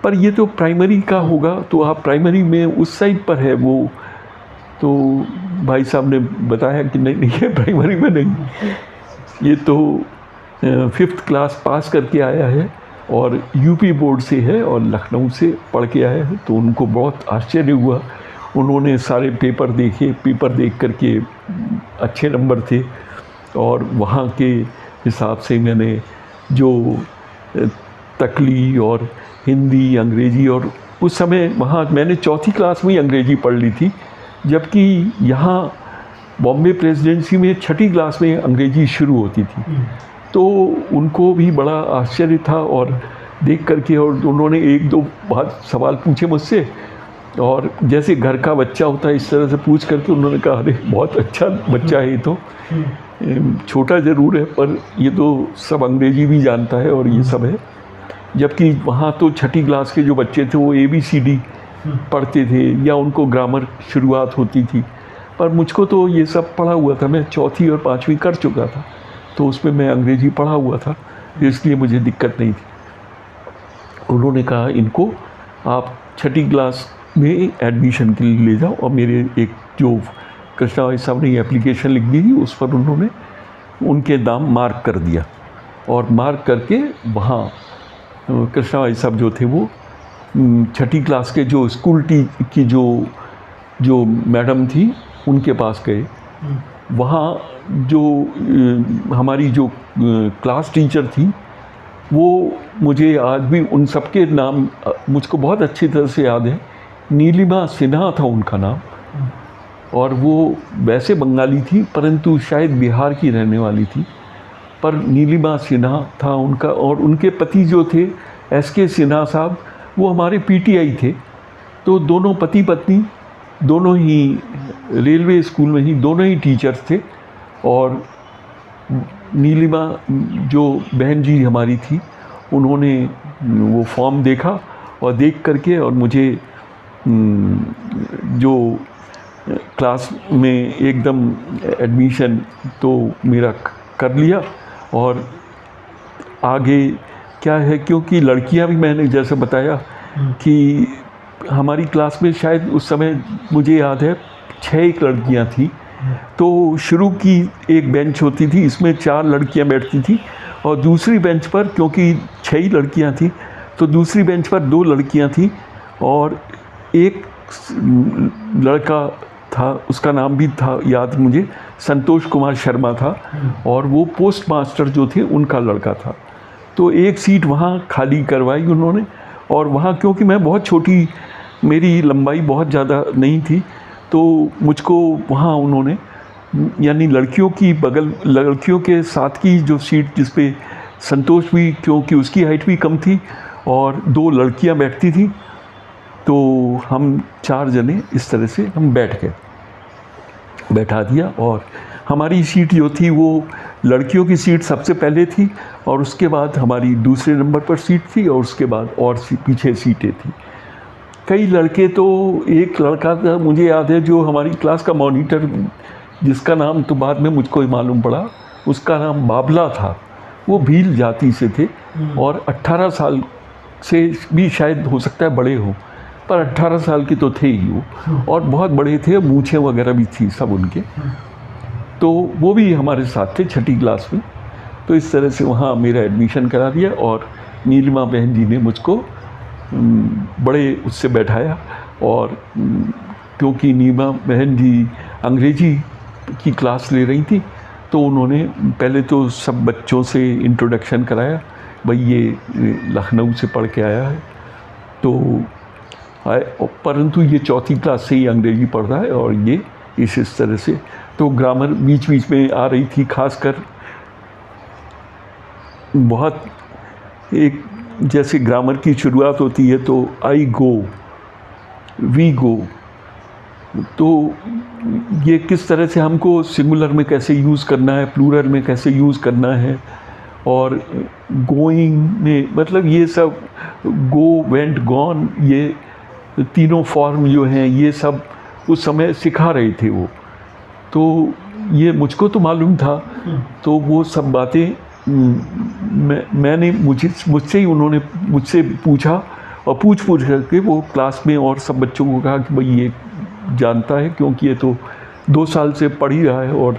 पर ये तो प्राइमरी का होगा, तो आप प्राइमरी में उस साइड पर है वो। तो भाई साहब ने बताया कि नहीं नहीं, ये प्राइमरी में नहीं, ये तो 5th क्लास पास करके आया है और यूपी बोर्ड से है और लखनऊ से पढ़ के आया है। तो उनको बहुत आश्चर्य हुआ। उन्होंने सारे पेपर देखे, पेपर देख करके अच्छे नंबर थे, और वहाँ के हिसाब से मैंने जो तकली और हिंदी, अंग्रेज़ी, और उस समय वहाँ मैंने 4थी क्लास में ही अंग्रेज़ी पढ़ ली थी, जबकि यहाँ बॉम्बे प्रेसिडेंसी में 6ठी क्लास में अंग्रेज़ी शुरू होती थी। तो उनको भी बड़ा आश्चर्य था और देख करके, और उन्होंने 1-2 बात सवाल पूछे मुझसे, और जैसे घर का बच्चा होता है इस तरह से पूछ करके उन्होंने कहा अरे बहुत अच्छा बच्चा है, ये तो छोटा ज़रूर है पर ये तो सब अंग्रेज़ी भी जानता है और ये सब है। जबकि वहाँ तो 6ठी क्लास के जो बच्चे थे वो ABCD पढ़ते थे या उनको ग्रामर शुरुआत होती थी, पर मुझको तो ये सब पढ़ा हुआ था। मैं 4थी और 5वीं कर चुका था, तो उसमें मैं अंग्रेज़ी पढ़ा हुआ था, इसलिए मुझे दिक्कत नहीं थी। उन्होंने कहा इनको आप 6ठी क्लास में एडमिशन के लिए ले जाओ, और मेरे एक जो कृष्णा भाई साहब ने एप्लीकेशन लिख दी थी उस पर उन्होंने उनके नाम मार्क कर दिया, और मार्क करके वहाँ कृष्णा भाई साहब जो थे वो 6ठी क्लास के जो स्कूल की जो मैडम थी उनके पास गए। वहाँ जो हमारी जो क्लास टीचर थी वो मुझे आज भी उन सबके नाम मुझको बहुत अच्छी तरह से याद है। नीलिमा सिन्हा था उनका नाम, और वो वैसे बंगाली थी परंतु शायद बिहार की रहने वाली थी, पर नीलिमा सिन्हा था उनका। और उनके पति जो थे SK सिन्हा साहब, वो हमारे PTI थे। तो दोनों पति पत्नी दोनों ही रेलवे स्कूल में ही दोनों ही टीचर्स थे। और नीलिमा जो बहन जी हमारी थी, उन्होंने वो फॉर्म देखा और देख करके और मुझे जो क्लास में एकदम एडमिशन तो मेरा कर लिया। और आगे क्या है, क्योंकि लड़कियां भी, मैंने जैसे बताया कि हमारी क्लास में शायद उस समय मुझे याद है 6 लड़कियां थी। तो शुरू की एक बेंच होती थी, इसमें 4 लड़कियां बैठती थी, और दूसरी बेंच पर, क्योंकि 6 ही लड़कियां थी, तो दूसरी बेंच पर 2 लड़कियां थी और एक लड़का था, उसका नाम भी था याद मुझे, संतोष कुमार शर्मा था, और वो पोस्ट मास्टर जो थे उनका लड़का था। तो एक सीट वहाँ खाली करवाई उन्होंने। और वहाँ क्योंकि मैं बहुत छोटी, मेरी लंबाई बहुत ज़्यादा नहीं थी, तो मुझको वहाँ उन्होंने, यानी लड़कियों की बगल, लड़कियों के साथ की जो सीट जिस पे संतोष भी, क्योंकि उसकी हाइट भी कम थी और 2 लड़कियाँ बैठती थी, तो हम 4 जने इस तरह से हम बैठा दिया। और हमारी सीट जो थी वो लड़कियों की सीट सबसे पहले थी, और उसके बाद हमारी दूसरे नंबर पर सीट थी, और उसके बाद और पीछे सीटें थी। कई लड़के, तो एक लड़का था मुझे याद है जो हमारी क्लास का मॉनिटर, जिसका नाम तो बाद में मुझको ही मालूम पड़ा, उसका नाम बाबला था। वो भील जाति से थे और 18 साल से भी शायद हो सकता है बड़े हो, पर 18 साल के तो थे ही वो, और बहुत बड़े थे, मूछें वगैरह भी थी सब उनके। तो वो भी हमारे साथ थे 6ठी क्लास में। तो इस तरह से वहाँ मेरा एडमिशन करा दिया, और नीलिमा बहन जी ने मुझको बड़े उससे बैठाया। और क्योंकि नीलिमा बहन जी अंग्रेजी की क्लास ले रही थी, तो उन्होंने पहले तो सब बच्चों से इंट्रोडक्शन कराया, भाई ये लखनऊ से पढ़ के आया है, तो परंतु ये 4ठी क्लास से ही अंग्रेजी पढ़ रहा है, और ये इस तरह से। तो ग्रामर बीच बीच में आ रही थी, खासकर बहुत, एक जैसे ग्रामर की शुरुआत होती है तो आई गो, वी गो, तो ये किस तरह से हमको सिंगुलर में कैसे यूज़ करना है, प्लूरल में कैसे यूज़ करना है, और गोइंग में, मतलब ये सब, गो, वेंट, गॉन, ये तीनों फॉर्म जो हैं, ये सब उस समय सिखा रहे थे वो। तो ये मुझको तो मालूम था, तो वो सब बातें मैंने मुझसे ही उन्होंने मुझसे पूछा, और पूछ करके वो क्लास में और सब बच्चों को कहा कि भाई ये जानता है, क्योंकि ये तो 2 साल से पढ़ ही रहा है। और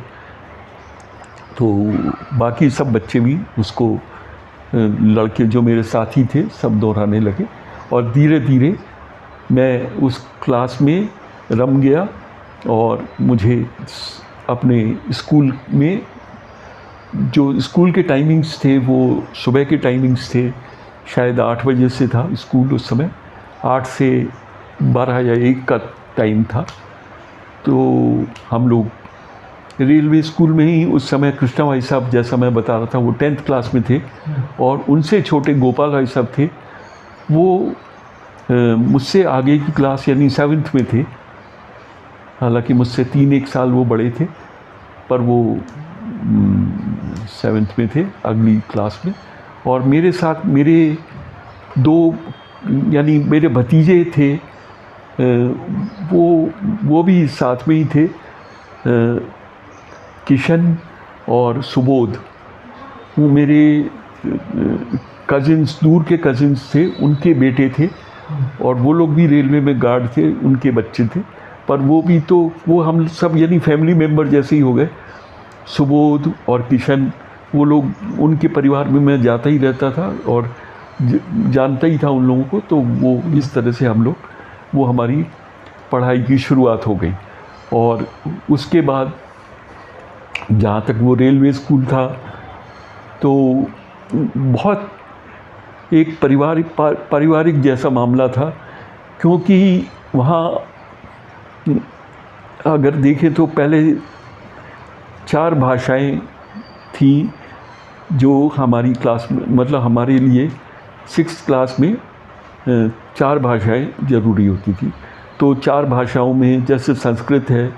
तो बाकी सब बच्चे भी उसको, लड़के जो मेरे साथी थे, सब दोहराने लगे, और धीरे धीरे मैं उस क्लास में रम गया। और मुझे अपने स्कूल में, जो स्कूल के टाइमिंग्स थे वो सुबह के टाइमिंग्स थे, शायद 8 बजे से था स्कूल उस समय, 8 से 12 या 1 का टाइम था। तो हम लोग रेलवे स्कूल में ही उस समय, कृष्णा भाई साहब जैसा मैं बता रहा था, वो 10th क्लास में थे, और उनसे छोटे गोपाल भाई साहब थे, वो मुझसे आगे की क्लास यानी 7th में थे। हालांकि मुझसे 3-1 साल वो बड़े थे, पर वो 7th में थे, अगली क्लास में। और मेरे साथ मेरे 2, यानी मेरे भतीजे थे, वो भी साथ में ही थे, किशन और सुबोध। वो मेरे कज़िन्स, दूर के कज़िन्स थे, उनके बेटे थे, और वो लोग भी रेलवे में गार्ड थे, उनके बच्चे थे। पर वो भी, तो वो हम सब यानी फैमिली मेम्बर जैसे ही हो गए। सुबोध और किशन, वो लोग, उनके परिवार में मैं जाता ही रहता था और जानता ही था उन लोगों को। तो वो इस तरह से हम लोग, वो हमारी पढ़ाई की शुरुआत हो गई। और उसके बाद जहाँ तक वो रेलवे स्कूल था, तो बहुत एक पारिवारिक जैसा मामला था, क्योंकि वहाँ अगर देखें तो पहले 4 भाषाएं थी जो हमारी क्लास में, मतलब हमारे लिए 6th क्लास में 4 भाषाएं ज़रूरी होती थी। तो 4 भाषाओं में जैसे संस्कृत है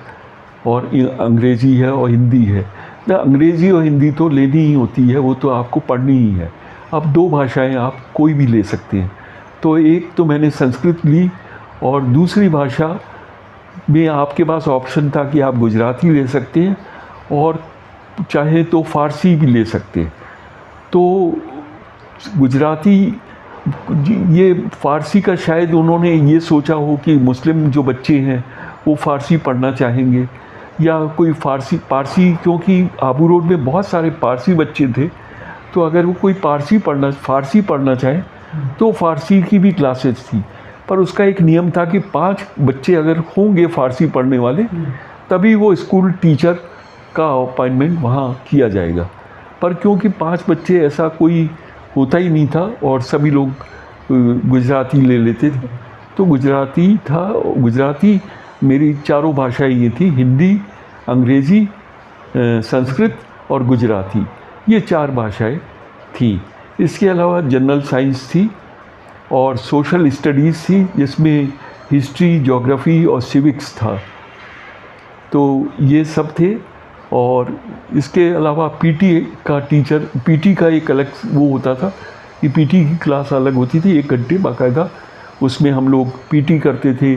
और अंग्रेज़ी है और हिंदी है। ना, अंग्रेज़ी और हिंदी तो लेनी ही होती है, वो तो आपको पढ़नी ही है। अब 2 भाषाएं आप कोई भी ले सकते हैं। तो एक तो मैंने संस्कृत ली और दूसरी भाषा में आपके पास ऑप्शन था कि आप गुजराती ले सकते हैं और चाहे तो फ़ारसी भी ले सकते हैं। तो गुजराती, ये फ़ारसी का शायद उन्होंने ये सोचा हो कि मुस्लिम जो बच्चे हैं वो फ़ारसी पढ़ना चाहेंगे, या कोई पारसी, क्योंकि आबू रोड में बहुत सारे पारसी बच्चे थे। तो अगर वो कोई फ़ारसी पढ़ना चाहे तो फ़ारसी की भी क्लासेस थी, पर उसका एक नियम था कि 5 बच्चे अगर होंगे फ़ारसी पढ़ने वाले तभी वो स्कूल टीचर का अपॉइंटमेंट वहाँ किया जाएगा। पर क्योंकि 5 बच्चे ऐसा कोई होता ही नहीं था और सभी लोग गुजराती ले लेते थे, तो गुजराती मेरी 4 भाषाएं ये थी, हिंदी, अंग्रेज़ी, संस्कृत और गुजराती, ये 4 भाषाएं थी। इसके अलावा जनरल साइंस थी और सोशल स्टडीज़ थी, जिसमें हिस्ट्री, ज्योग्राफी और सिविक्स था। तो ये सब थे। और इसके अलावा पीटी का एक अलग वो होता था कि पीटी की क्लास अलग होती थी, 1 घंटे बाकायदा उसमें हम लोग पीटी करते थे।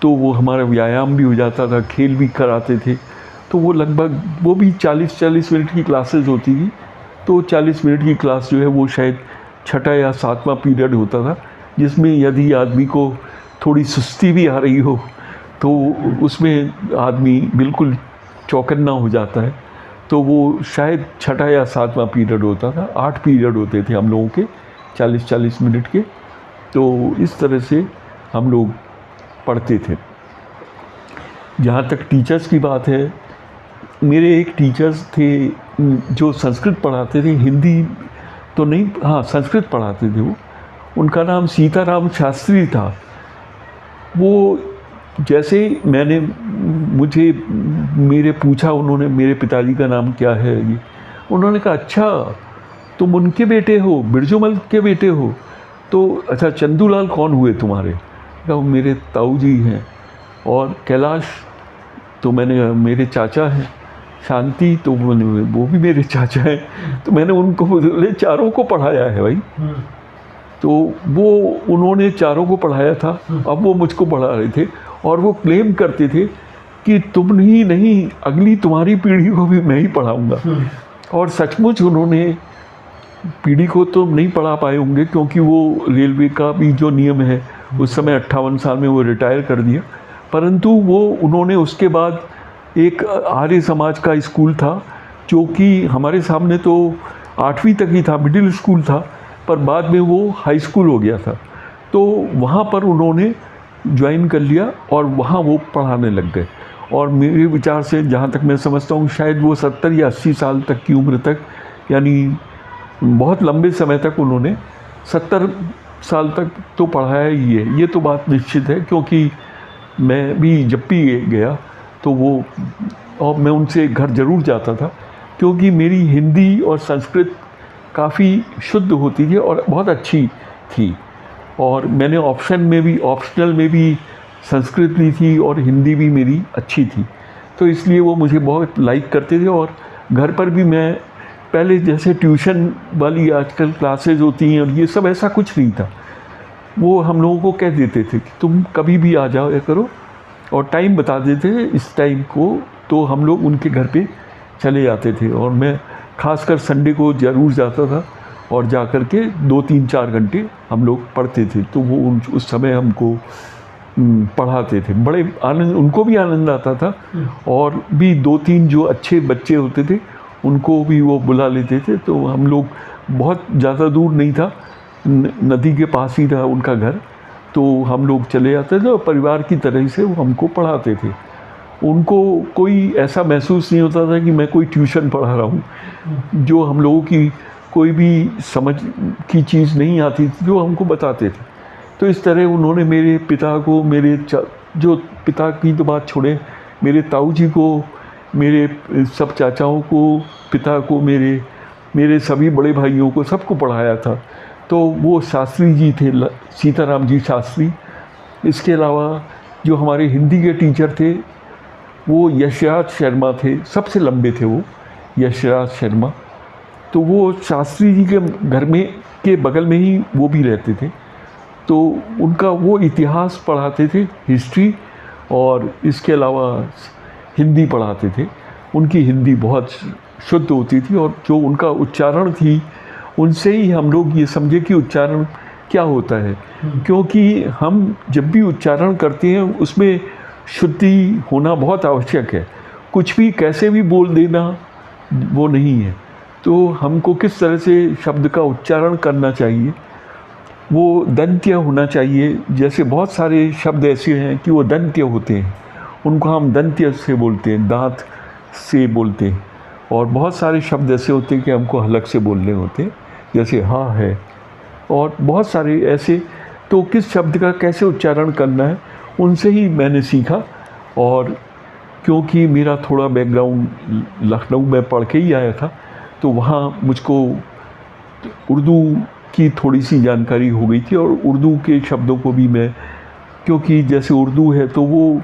तो वो हमारा व्यायाम भी हो जाता था, खेल भी कराते थे। तो वो लगभग वो भी 40-40 मिनट की क्लासेस होती थी। तो 40 मिनट की क्लास जो है वो शायद 6ठा या 7वां पीरियड होता था, जिसमें यदि आदमी को थोड़ी सुस्ती भी आ रही हो तो उसमें आदमी बिल्कुल चौकन्ना हो जाता है। तो वो शायद 6ठा या 7वां पीरियड होता था। 8 पीरियड होते थे हम लोगों के 40-40 मिनट के। तो इस तरह से हम लोग पढ़ते थे। जहाँ तक टीचर्स की बात है, मेरे एक टीचर्स थे जो संस्कृत पढ़ाते थे, हिंदी तो नहीं, हाँ संस्कृत पढ़ाते थे वो। उनका नाम सीताराम शास्त्री था। वो जैसे मेरे पूछा उन्होंने, मेरे पिताजी का नाम क्या है ये, उन्होंने कहा अच्छा तुम उनके बेटे हो, बिरजूमल के बेटे हो, तो अच्छा चंदूलाल कौन हुए तुम्हारे? कहा वो मेरे ताऊ जी हैं। और कैलाश तो मेरे चाचा हैं। शांति तो वो भी मेरे चाचा हैं। तो मैंने उनको बोले 4 को पढ़ाया है भाई। तो वो उन्होंने 4 को पढ़ाया था। अब वो मुझको पढ़ा रहे थे और वो क्लेम करते थे कि तुम ही नहीं, अगली तुम्हारी पीढ़ी को भी मैं ही पढ़ाऊँगा। और सचमुच उन्होंने पीढ़ी को तो नहीं पढ़ा पाए होंगे, क्योंकि वो रेलवे का भी जो नियम है उस समय 58 साल में वो रिटायर कर दिया। परंतु उन्होंने उसके बाद एक आर्य समाज का स्कूल था जो कि हमारे सामने तो 8वीं तक ही था, मिडिल स्कूल था, पर बाद में वो हाई स्कूल हो गया था। तो वहाँ पर उन्होंने ज्वाइन कर लिया और वहाँ वो पढ़ाने लग गए। और मेरे विचार से जहाँ तक मैं समझता हूँ, शायद वो 70 या 80 साल तक की उम्र तक, यानी बहुत लंबे समय तक उन्होंने 70 साल तक तो पढ़ाया ही है। ये तो बात निश्चित है, क्योंकि मैं भी जब भी गया तो और मैं उनसे घर ज़रूर जाता था, क्योंकि मेरी हिंदी और संस्कृत काफ़ी शुद्ध होती थी और बहुत अच्छी थी। और मैंने ऑप्शनल में भी संस्कृत ली थी और हिंदी भी मेरी अच्छी थी। तो इसलिए वो मुझे बहुत लाइक करते थे। और घर पर भी मैं पहले जैसे ट्यूशन वाली आजकल क्लासेस होती हैं और ये सब, ऐसा कुछ नहीं था। वो हम लोगों को कह देते थे कि तुम कभी भी आ जाओ या करो, और टाइम बता देते थे इस टाइम को, तो हम लोग उनके घर पे चले जाते थे। और मैं खासकर संडे को ज़रूर जाता था और जा कर के 2-3-4 घंटे हम लोग पढ़ते थे। तो वो उस समय हमको पढ़ाते थे, बड़े आनंद, उनको भी आनंद आता था। और भी 2-3 जो अच्छे बच्चे होते थे उनको भी वो बुला लेते थे। तो हम लोग, बहुत ज़्यादा दूर नहीं था, नदी के पास ही था उनका घर, तो हम लोग चले जाते थे और परिवार की तरह से वो हमको पढ़ाते थे। उनको कोई ऐसा महसूस नहीं होता था कि मैं कोई ट्यूशन पढ़ा रहा हूँ। जो हम लोगों की कोई भी समझ की चीज़ नहीं आती थी जो हमको बताते थे। तो इस तरह उन्होंने मेरे पिता को, जो पिता की तो बात छोड़ें, मेरे ताऊ जी को, मेरे सब चाचाओं को, पिता को, मेरे सभी बड़े भाइयों को, सबको पढ़ाया था। तो वो शास्त्री जी थे, सीताराम जी शास्त्री। इसके अलावा जो हमारे हिंदी के टीचर थे वो यशराज शर्मा थे, सबसे लंबे थे वो, यशराज शर्मा। तो वो शास्त्री जी के घर में के बगल में ही वो भी रहते थे। तो उनका वो इतिहास पढ़ाते थे, हिस्ट्री, और इसके अलावा हिंदी पढ़ाते थे। उनकी हिंदी बहुत शुद्ध होती थी और जो उनका उच्चारण थी उनसे ही हम लोग ये समझे कि उच्चारण क्या होता है। क्योंकि हम जब भी उच्चारण करते हैं उसमें शुद्धि होना बहुत आवश्यक है। कुछ भी कैसे भी बोल देना वो नहीं है। तो हमको किस तरह से शब्द का उच्चारण करना चाहिए, वो दंत्य होना चाहिए। जैसे बहुत सारे शब्द ऐसे हैं कि वो दंत्य होते हैं, उनको हम दंत्य से बोलते हैं, दांत से बोलते हैं। और बहुत सारे शब्द ऐसे होते हैं कि हमको हलक से बोलने होते हैं, जैसे हाँ है, और बहुत सारे ऐसे। तो किस शब्द का कैसे उच्चारण करना है उनसे ही मैंने सीखा। और क्योंकि मेरा थोड़ा बैकग्राउंड लखनऊ में पढ़ के ही आया था, तो वहाँ मुझको उर्दू की थोड़ी सी जानकारी हो गई थी। और उर्दू के शब्दों को भी मैं, क्योंकि जैसे उर्दू है तो वो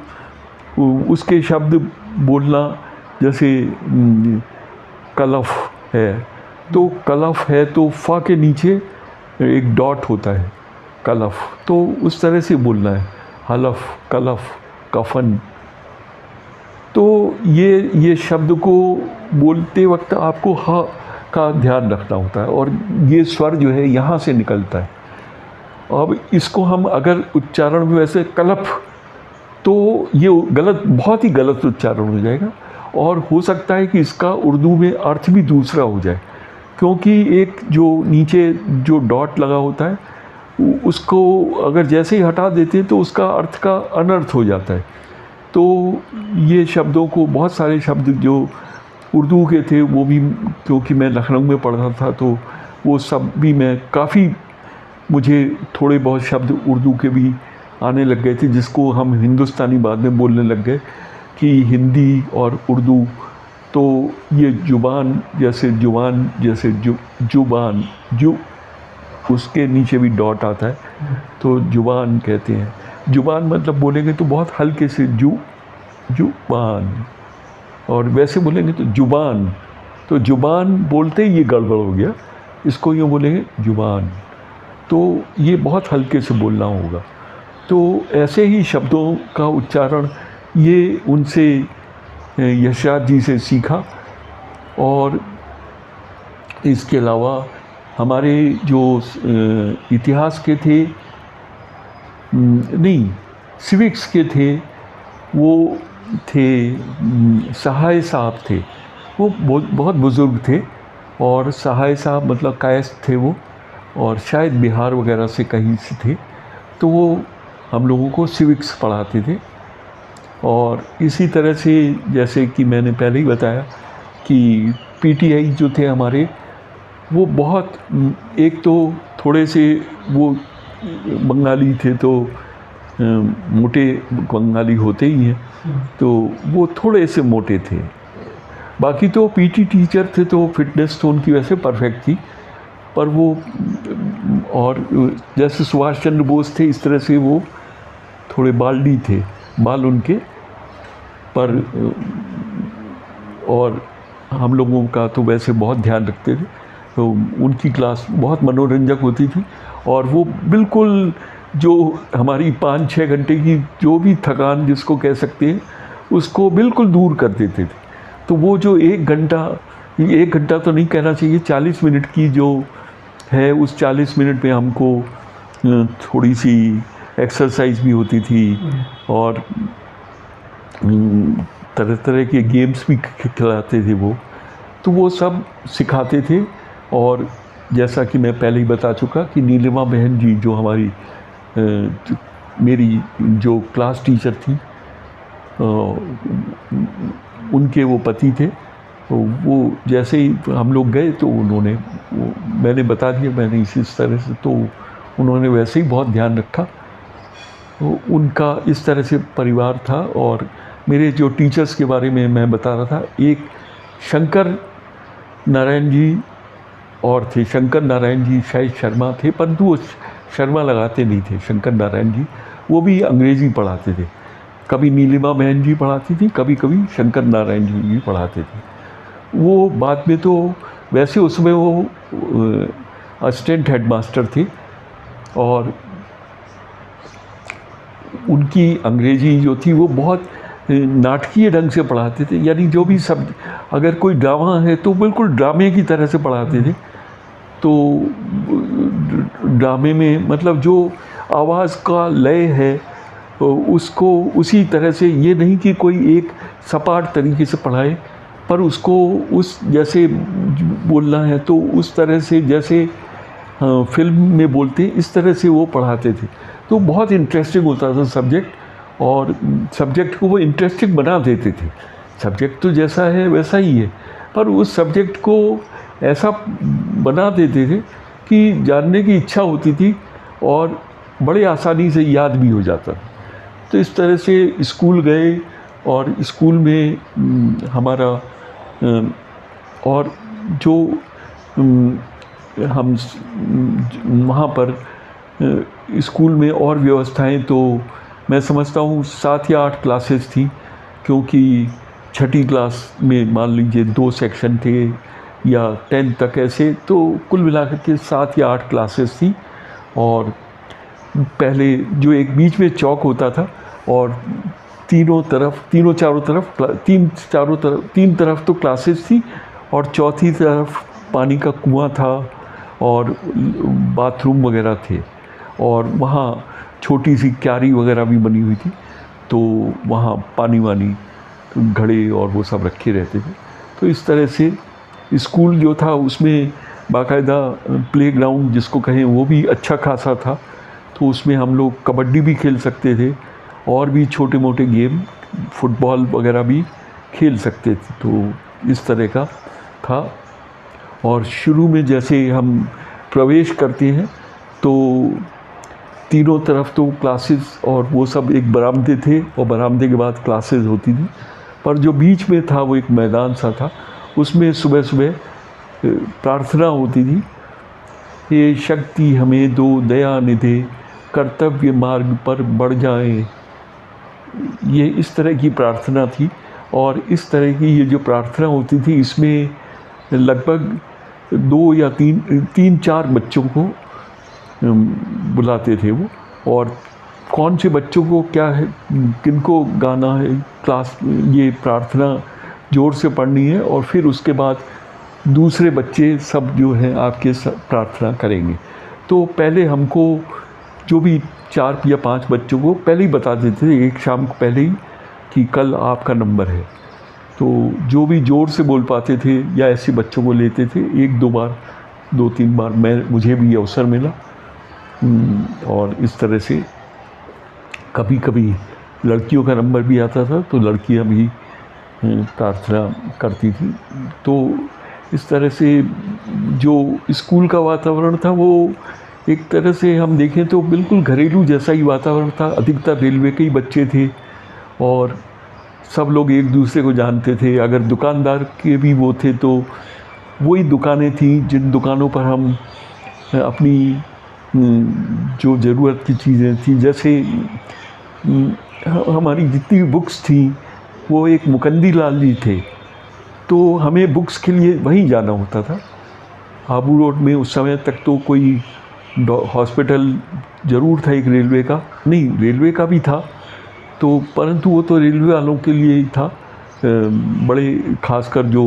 उसके शब्द बोलना, जैसे कलफ है, तो कलफ है तो फ़ा के नीचे एक डॉट होता है, कलफ, तो उस तरह से बोलना है, हलफ, कलफ, कफन। तो ये शब्द को बोलते वक्त आपको ह का ध्यान रखना होता है, और ये स्वर जो है यहाँ से निकलता है। अब इसको हम अगर उच्चारण में वैसे कलफ, तो ये गलत, बहुत ही गलत उच्चारण हो जाएगा। और हो सकता है कि इसका उर्दू में अर्थ भी दूसरा हो जाए, क्योंकि एक जो नीचे जो डॉट लगा होता है उसको अगर जैसे ही हटा देते हैं तो उसका अर्थ का अनर्थ हो जाता है। तो ये शब्दों को, बहुत सारे शब्द जो उर्दू के थे वो भी, क्योंकि मैं लखनऊ में पढ़ा था तो वो सब भी मैं काफ़ी, मुझे थोड़े बहुत शब्द उर्दू के भी आने लग गए थे, जिसको हम हिंदुस्तानी बाद में बोलने लग गए कि हिंदी और उर्दू। तो ये जुबान जैसे जुबान, उसके नीचे भी डॉट आता है, तो जुबान कहते हैं। जुबान मतलब बोलेंगे तो बहुत हल्के से जुबान, और वैसे बोलेंगे तो जुबान। तो जुबान बोलते ही ये गड़बड़ हो गया, इसको यूँ बोलेंगे जुबान। तो ये बहुत हल्के से बोलना होगा। तो ऐसे ही शब्दों का उच्चारण ये उनसे, यशराज जी से सीखा। और इसके अलावा हमारे जो इतिहास के थे, नहीं सिविक्स के थे, वो थे सहाय साहब थे। वो बहुत बुज़ुर्ग थे, और सहाय साहब मतलब कायस्थ थे वो, और शायद बिहार वगैरह से कहीं से थे। तो वो हम लोगों को सिविक्स पढ़ाते थे। और इसी तरह से, जैसे कि मैंने पहले ही बताया कि पीटीआई जो थे हमारे, वो बहुत, एक तो थोड़े से वो बंगाली थे, तो मोटे बंगाली होते ही हैं, तो वो थोड़े से मोटे थे। बाकी तो पीटी टीचर थे तो फिटनेस तो उनकी वैसे परफेक्ट थी, पर वो, और जैसे सुभाष चंद्र बोस थे इस तरह से वो थोड़े बाल्डी थे, बाल उनके पर। और हम लोगों का तो वैसे बहुत ध्यान रखते थे, तो उनकी क्लास बहुत मनोरंजक होती थी। और वो बिल्कुल जो हमारी 5-6 घंटे की जो भी थकान जिसको कह सकते हैं, उसको बिल्कुल दूर कर देते थे। तो वो जो 1 घंटा तो नहीं कहना चाहिए, 40 मिनट की जो है, उस 40 मिनट में हमको थोड़ी सी एक्सरसाइज भी होती थी, और तरह तरह के गेम्स भी खिलाते थे वो। तो वो सब सिखाते थे। और जैसा कि मैं पहले ही बता चुका कि नीलिमा बहन जी जो हमारी मेरी जो क्लास टीचर थी, उनके वो पति थे, तो वो जैसे ही हम लोग गए तो उन्होंने मैंने बता दिया मैंने इस तरह से, तो उन्होंने वैसे ही बहुत ध्यान रखा। तो उनका इस तरह से परिवार था। और मेरे जो टीचर्स के बारे में मैं बता रहा था, एक शंकर नारायण जी और थे। शंकर नारायण जी शायद शर्मा थे, परंतु वो शर्मा लगाते नहीं थे। शंकर नारायण जी वो भी अंग्रेज़ी पढ़ाते थे। कभी नीलिमा बहन जी पढ़ाती थी, कभी कभी शंकर नारायण जी भी पढ़ाते थे। वो बाद में तो वैसे उसमें वो असिस्टेंट हेडमास्टर थे और उनकी अंग्रेज़ी जो थी वो बहुत नाटकीय ढंग से पढ़ाते थे। यानी जो भी सब, अगर कोई ड्रामा है तो बिल्कुल ड्रामे की तरह से पढ़ाते थे। तो ड्रामे में मतलब जो आवाज़ का लय है उसको उसी तरह से, ये नहीं कि कोई एक सपाट तरीके से पढ़ाए, पर उसको उस जैसे बोलना है तो उस तरह से जैसे फिल्म में बोलते इस तरह से वो पढ़ाते थे। तो बहुत इंटरेस्टिंग होता था सब्जेक्ट, और सब्जेक्ट को वो इंटरेस्टिंग बना देते थे। सब्जेक्ट तो जैसा है वैसा ही है, पर उस सब्जेक्ट को ऐसा बना देते थे कि जानने की इच्छा होती थी और बड़े आसानी से याद भी हो जाता था। तो इस तरह से स्कूल गए और स्कूल में हमारा और जो हम वहाँ पर स्कूल में और व्यवस्थाएं, तो मैं समझता हूँ 7 या 8 क्लासेस थी, क्योंकि छठी क्लास में मान लीजिए 2 सेक्शन थे या 10 तक ऐसे, तो कुल मिलाकर के 7 या 8 क्लासेस थी। और पहले जो एक बीच में चौक होता था और तीन तरफ तो क्लासेस थी और चौथी तरफ पानी का कुआं था और बाथरूम वगैरह थे, और वहाँ छोटी सी क्यारी वगैरह भी बनी हुई थी। तो वहाँ पानी वानी घड़े और वो सब रखे रहते थे। तो इस तरह से स्कूल जो था उसमें बाकायदा प्लेग्राउंड जिसको कहें वो भी अच्छा खासा था। तो उसमें हम लोग कबड्डी भी खेल सकते थे और भी छोटे मोटे गेम, फुटबॉल वगैरह भी खेल सकते थे। तो इस तरह का था। और शुरू में जैसे हम प्रवेश करते हैं तो तीनों तरफ तो क्लासेस और वो सब, एक बरामदे थे और बरामदे के बाद क्लासेस होती थी, पर जो बीच में था वो एक मैदान सा था। उसमें सुबह सुबह प्रार्थना होती थी, ये शक्ति हमें दो दया निधे, कर्तव्य मार्ग पर बढ़ जाएं। ये इस तरह की प्रार्थना थी। और इस तरह की ये जो प्रार्थना होती थी इसमें लगभग 2 या 3-4 बच्चों को बुलाते थे वो, और कौन से बच्चों को क्या है, किनको गाना है, क्लास ये प्रार्थना ज़ोर से पढ़नी है, और फिर उसके बाद दूसरे बच्चे सब जो हैं आपके प्रार्थना करेंगे। तो पहले हमको जो भी 4 या 5 बच्चों को पहले ही बता देते थे, एक शाम को पहले ही, कि कल आपका नंबर है। तो जो भी ज़ोर से बोल पाते थे या ऐसे बच्चों को लेते थे, 1-2 बार 2-3 बार मुझे भी अवसर मिला। और इस तरह से कभी कभी लड़कियों का नंबर भी आता था तो लड़कियां भी प्रार्थना करती थी। तो इस तरह से जो स्कूल का वातावरण था वो एक तरह से हम देखें तो बिल्कुल घरेलू जैसा ही वातावरण था। अधिकतर रेलवे के ही बच्चे थे और सब लोग एक दूसरे को जानते थे। अगर दुकानदार के भी वो थे तो वही दुकानें थी जिन दुकानों पर हम अपनी जो ज़रूरत की चीज़ें थी, जैसे हमारी जितनी बुक्स थी वो एक मुकंदी लाल जी थे, तो हमें बुक्स के लिए वहीं जाना होता था। आबू रोड में उस समय तक तो कोई हॉस्पिटल ज़रूर था, एक रेलवे का नहीं, रेलवे का भी था, तो परंतु वो तो रेलवे वालों के लिए ही था, बड़े खासकर जो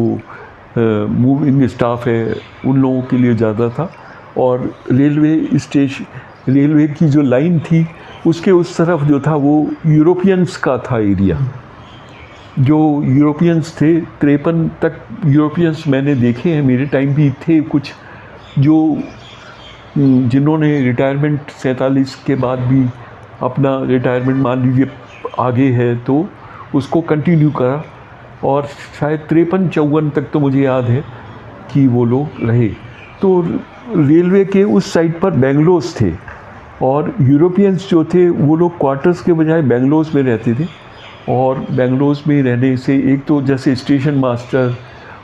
मूविंग स्टाफ है उन लोगों के लिए ज़्यादा था। और रेलवे की जो लाइन थी उसके उस तरफ जो था वो यूरोपियंस का था एरिया। जो यूरोपियंस थे 53 तक यूरोपियंस मैंने देखे हैं, मेरे टाइम भी थे कुछ जो जिन्होंने रिटायरमेंट 47 के बाद भी अपना रिटायरमेंट मान लीजिए आगे है तो उसको कंटिन्यू करा। और शायद 53-54 तक तो मुझे याद है कि वो लोग रहे। तो रेलवे के उस साइड पर बेंगलोस थे और यूरोपियंस जो थे वो लोग क्वार्टर्स के बजाय बेंगलोस में रहते थे। और बेंगलोस में रहने से एक तो जैसे स्टेशन मास्टर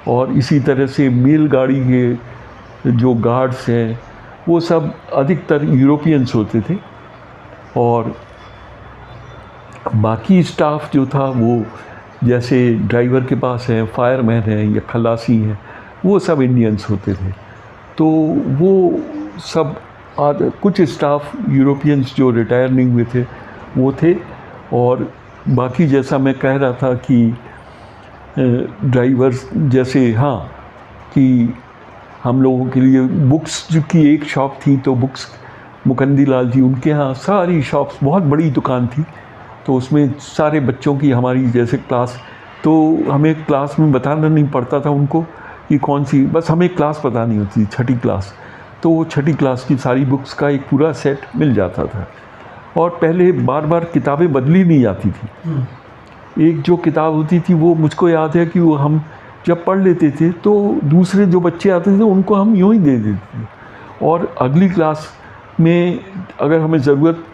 और इसी तरह से मेल गाड़ी के जो गार्ड्स हैं वो सब अधिकतर यूरोपियंस होते थे और बाकी स्टाफ जो था वो जैसे ड्राइवर के पास है, फायरमैन हैं या खलासी हैं, वो सब इंडियंस होते थे। तो वो सब कुछ स्टाफ यूरोपियंस जो रिटायर नहीं हुए थे वो थे। और बाकी जैसा मैं कह रहा था कि ड्राइवर्स जैसे हाँ कि हम लोगों के लिए बुक्स की एक शॉप थी, तो बुक्स मुकंदी लाल जी उनके यहाँ सारी शॉप्स, बहुत बड़ी दुकान थी, तो उसमें सारे बच्चों की हमारी जैसे क्लास, तो हमें क्लास में बताना नहीं पड़ता था उनको कि कौन सी, बस हमें क्लास बतानी होती थी, छठी क्लास, तो वो छठी क्लास की सारी बुक्स का एक पूरा सेट मिल जाता था। और पहले बार बार किताबें बदली नहीं जाती थी। एक जो किताब होती थी वो मुझको याद है कि वो हम जब पढ़ लेते थे तो दूसरे जो बच्चे आते थे उनको हम यूँ ही दे देते थे। और अगली क्लास में अगर हमें ज़रूरत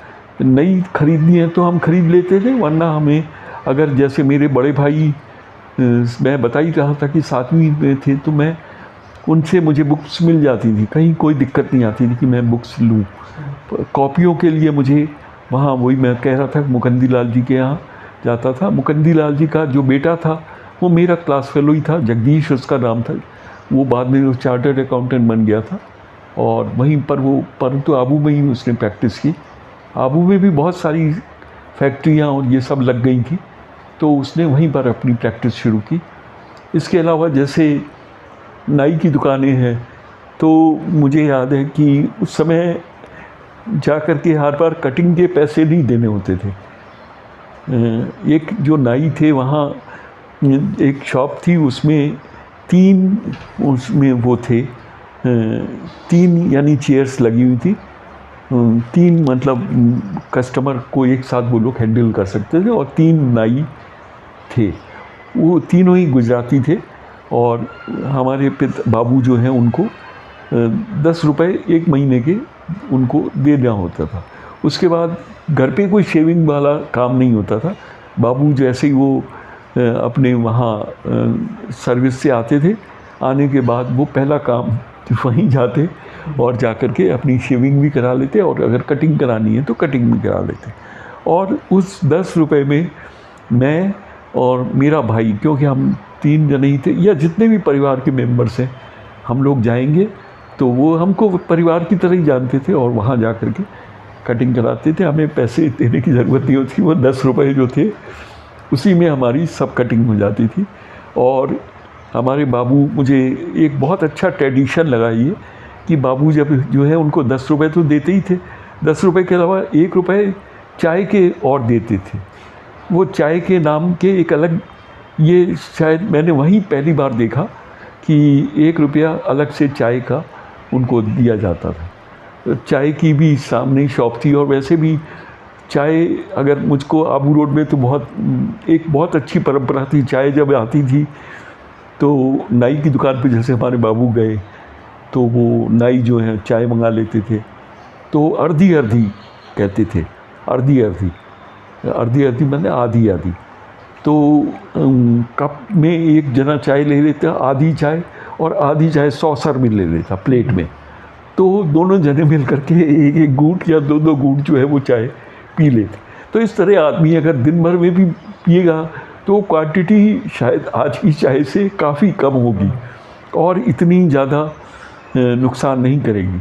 नई ख़रीदनी है तो हम ख़रीद लेते थे, वरना हमें अगर जैसे मेरे बड़े भाई, मैं बता ही रहा था कि 7वीं में थे, तो मैं उनसे मुझे बुक्स मिल जाती थी, कहीं कोई दिक्कत नहीं आती थी कि मैं बुक्स लूँ। कॉपियों के लिए मुझे वहाँ, वही मैं कह रहा था, मुकंदी लाल जी के यहाँ जाता था। मुकंदी लाल जी का जो बेटा था वो मेरा क्लास फेलो ही था, जगदीश उसका नाम था। वो बाद में वो चार्टर्ड अकाउंटेंट बन गया था और वहीं पर वो, परंतु आबू में ही उसने प्रैक्टिस की। आबू में भी बहुत सारी फैक्ट्रियाँ और ये सब लग गई थी, तो उसने वहीं पर अपनी प्रैक्टिस शुरू की। इसके अलावा जैसे नाई की दुकानें हैं, तो मुझे याद है कि उस समय जा कर के हर बार कटिंग के पैसे नहीं देने होते थे। एक जो नाई थे वहाँ एक शॉप थी, उसमें 3 वो थे, 3 यानी चेयर्स लगी हुई थी, 3 मतलब कस्टमर को एक साथ वो लोग हैंडल कर सकते थे और 3 नाई थे। वो तीनों ही गुजराती थे और हमारे बाबू जो हैं उनको 10 रुपये 1 महीने के उनको देना होता था। उसके बाद घर पे कोई शेविंग वाला काम नहीं होता था। बाबू जैसे ही वो अपने वहाँ सर्विस से आते थे, आने के बाद वो पहला काम वहीं जाते और जा कर के अपनी शेविंग भी करा लेते और अगर कटिंग करानी है तो कटिंग भी करा लेते। और उस 10 रुपये में मैं और मेरा भाई, क्योंकि हम 3 जने ही थे, या जितने भी परिवार के मेंबर्स हैं, हम लोग जाएंगे तो वो हमको परिवार की तरह ही जानते थे और वहाँ जा कर के कटिंग कराते थे। हमें पैसे देने की ज़रूरत नहीं होती, वो 10 रुपये जो थे उसी में हमारी सब कटिंग हो जाती थी। और हमारे बाबू, मुझे एक बहुत अच्छा ट्रेडिशन लगा ये कि बाबू जब जो है उनको 10 रुपये तो देते ही थे, 10 रुपये के अलावा 1 रुपये चाय के और देते थे। वो चाय के नाम के एक अलग, ये शायद मैंने वहीं पहली बार देखा कि 1 रुपया अलग से चाय का उनको दिया जाता था। चाय की भी सामने शॉप थी और वैसे भी चाय, अगर मुझको आबू रोड में तो बहुत अच्छी परंपरा थी। चाय जब आती थी तो नाई की दुकान पे जैसे हमारे बाबू गए तो वो नाई जो है चाय मंगा लेते थे, तो अर्धी अर्धी कहते थे, अर्धी अर्धी मतलब आधी आधी। तो कप में एक जना चाय ले लेता, आधी चाय, और आधी चाय सॉसर में ले लेता, प्लेट में। तो दोनों जने मिल करके एक एक घूंट या 2-2 घूंट जो है वो चाय पी लेते। तो इस तरह आदमी अगर दिन भर में भी पिएगा तो क्वांटिटी शायद आज की चाय से काफ़ी कम होगी और इतनी ज़्यादा नुकसान नहीं करेगी।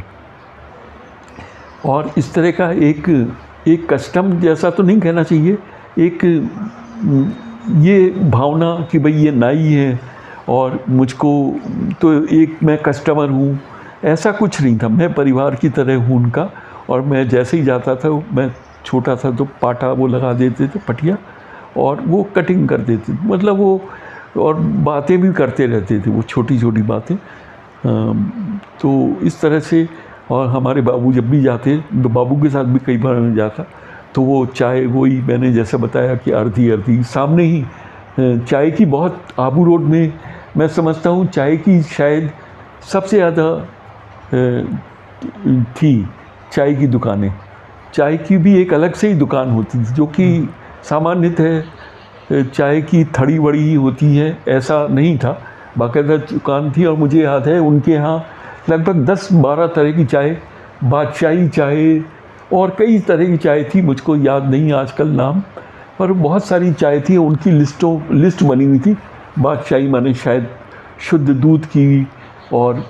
और इस तरह का एक कस्टम जैसा तो नहीं कहना चाहिए, एक ये भावना कि भाई ये नाई है और मुझको तो एक मैं कस्टमर हूँ, ऐसा कुछ नहीं था। मैं परिवार की तरह हूँ उनका। और मैं जैसे ही जाता था, मैं छोटा था तो पाटा वो लगा देते थे, पटिया, और वो कटिंग कर देते थे। मतलब वो, और बातें भी करते रहते थे, वो छोटी छोटी बातें। तो इस तरह से। और हमारे बाबू जब भी जाते, तो बाबू के साथ भी कई बार मैं जाता, तो वो चाय वही मैंने जैसे बताया कि अर्धी अर्धी सामने ही चाय की बहुत आबू रोड में मैं समझता हूँ चाय की शायद सबसे ज़्यादा थी चाय की दुकानें। चाय की भी एक अलग से ही दुकान होती थी जो कि सामान्यतः चाय की थड़ी वड़ी ही होती है ऐसा नहीं था, बाकायदा दुकान थी। और मुझे याद है उनके यहाँ लगभग 10-12 तरह की चाय, बादशाही चाय और कई तरह की चाय थी, मुझको याद नहीं आजकल नाम, पर बहुत सारी चाय थी। उनकी लिस्ट बनी हुई थी। बादशाही माने शायद शुद्ध दूध की, और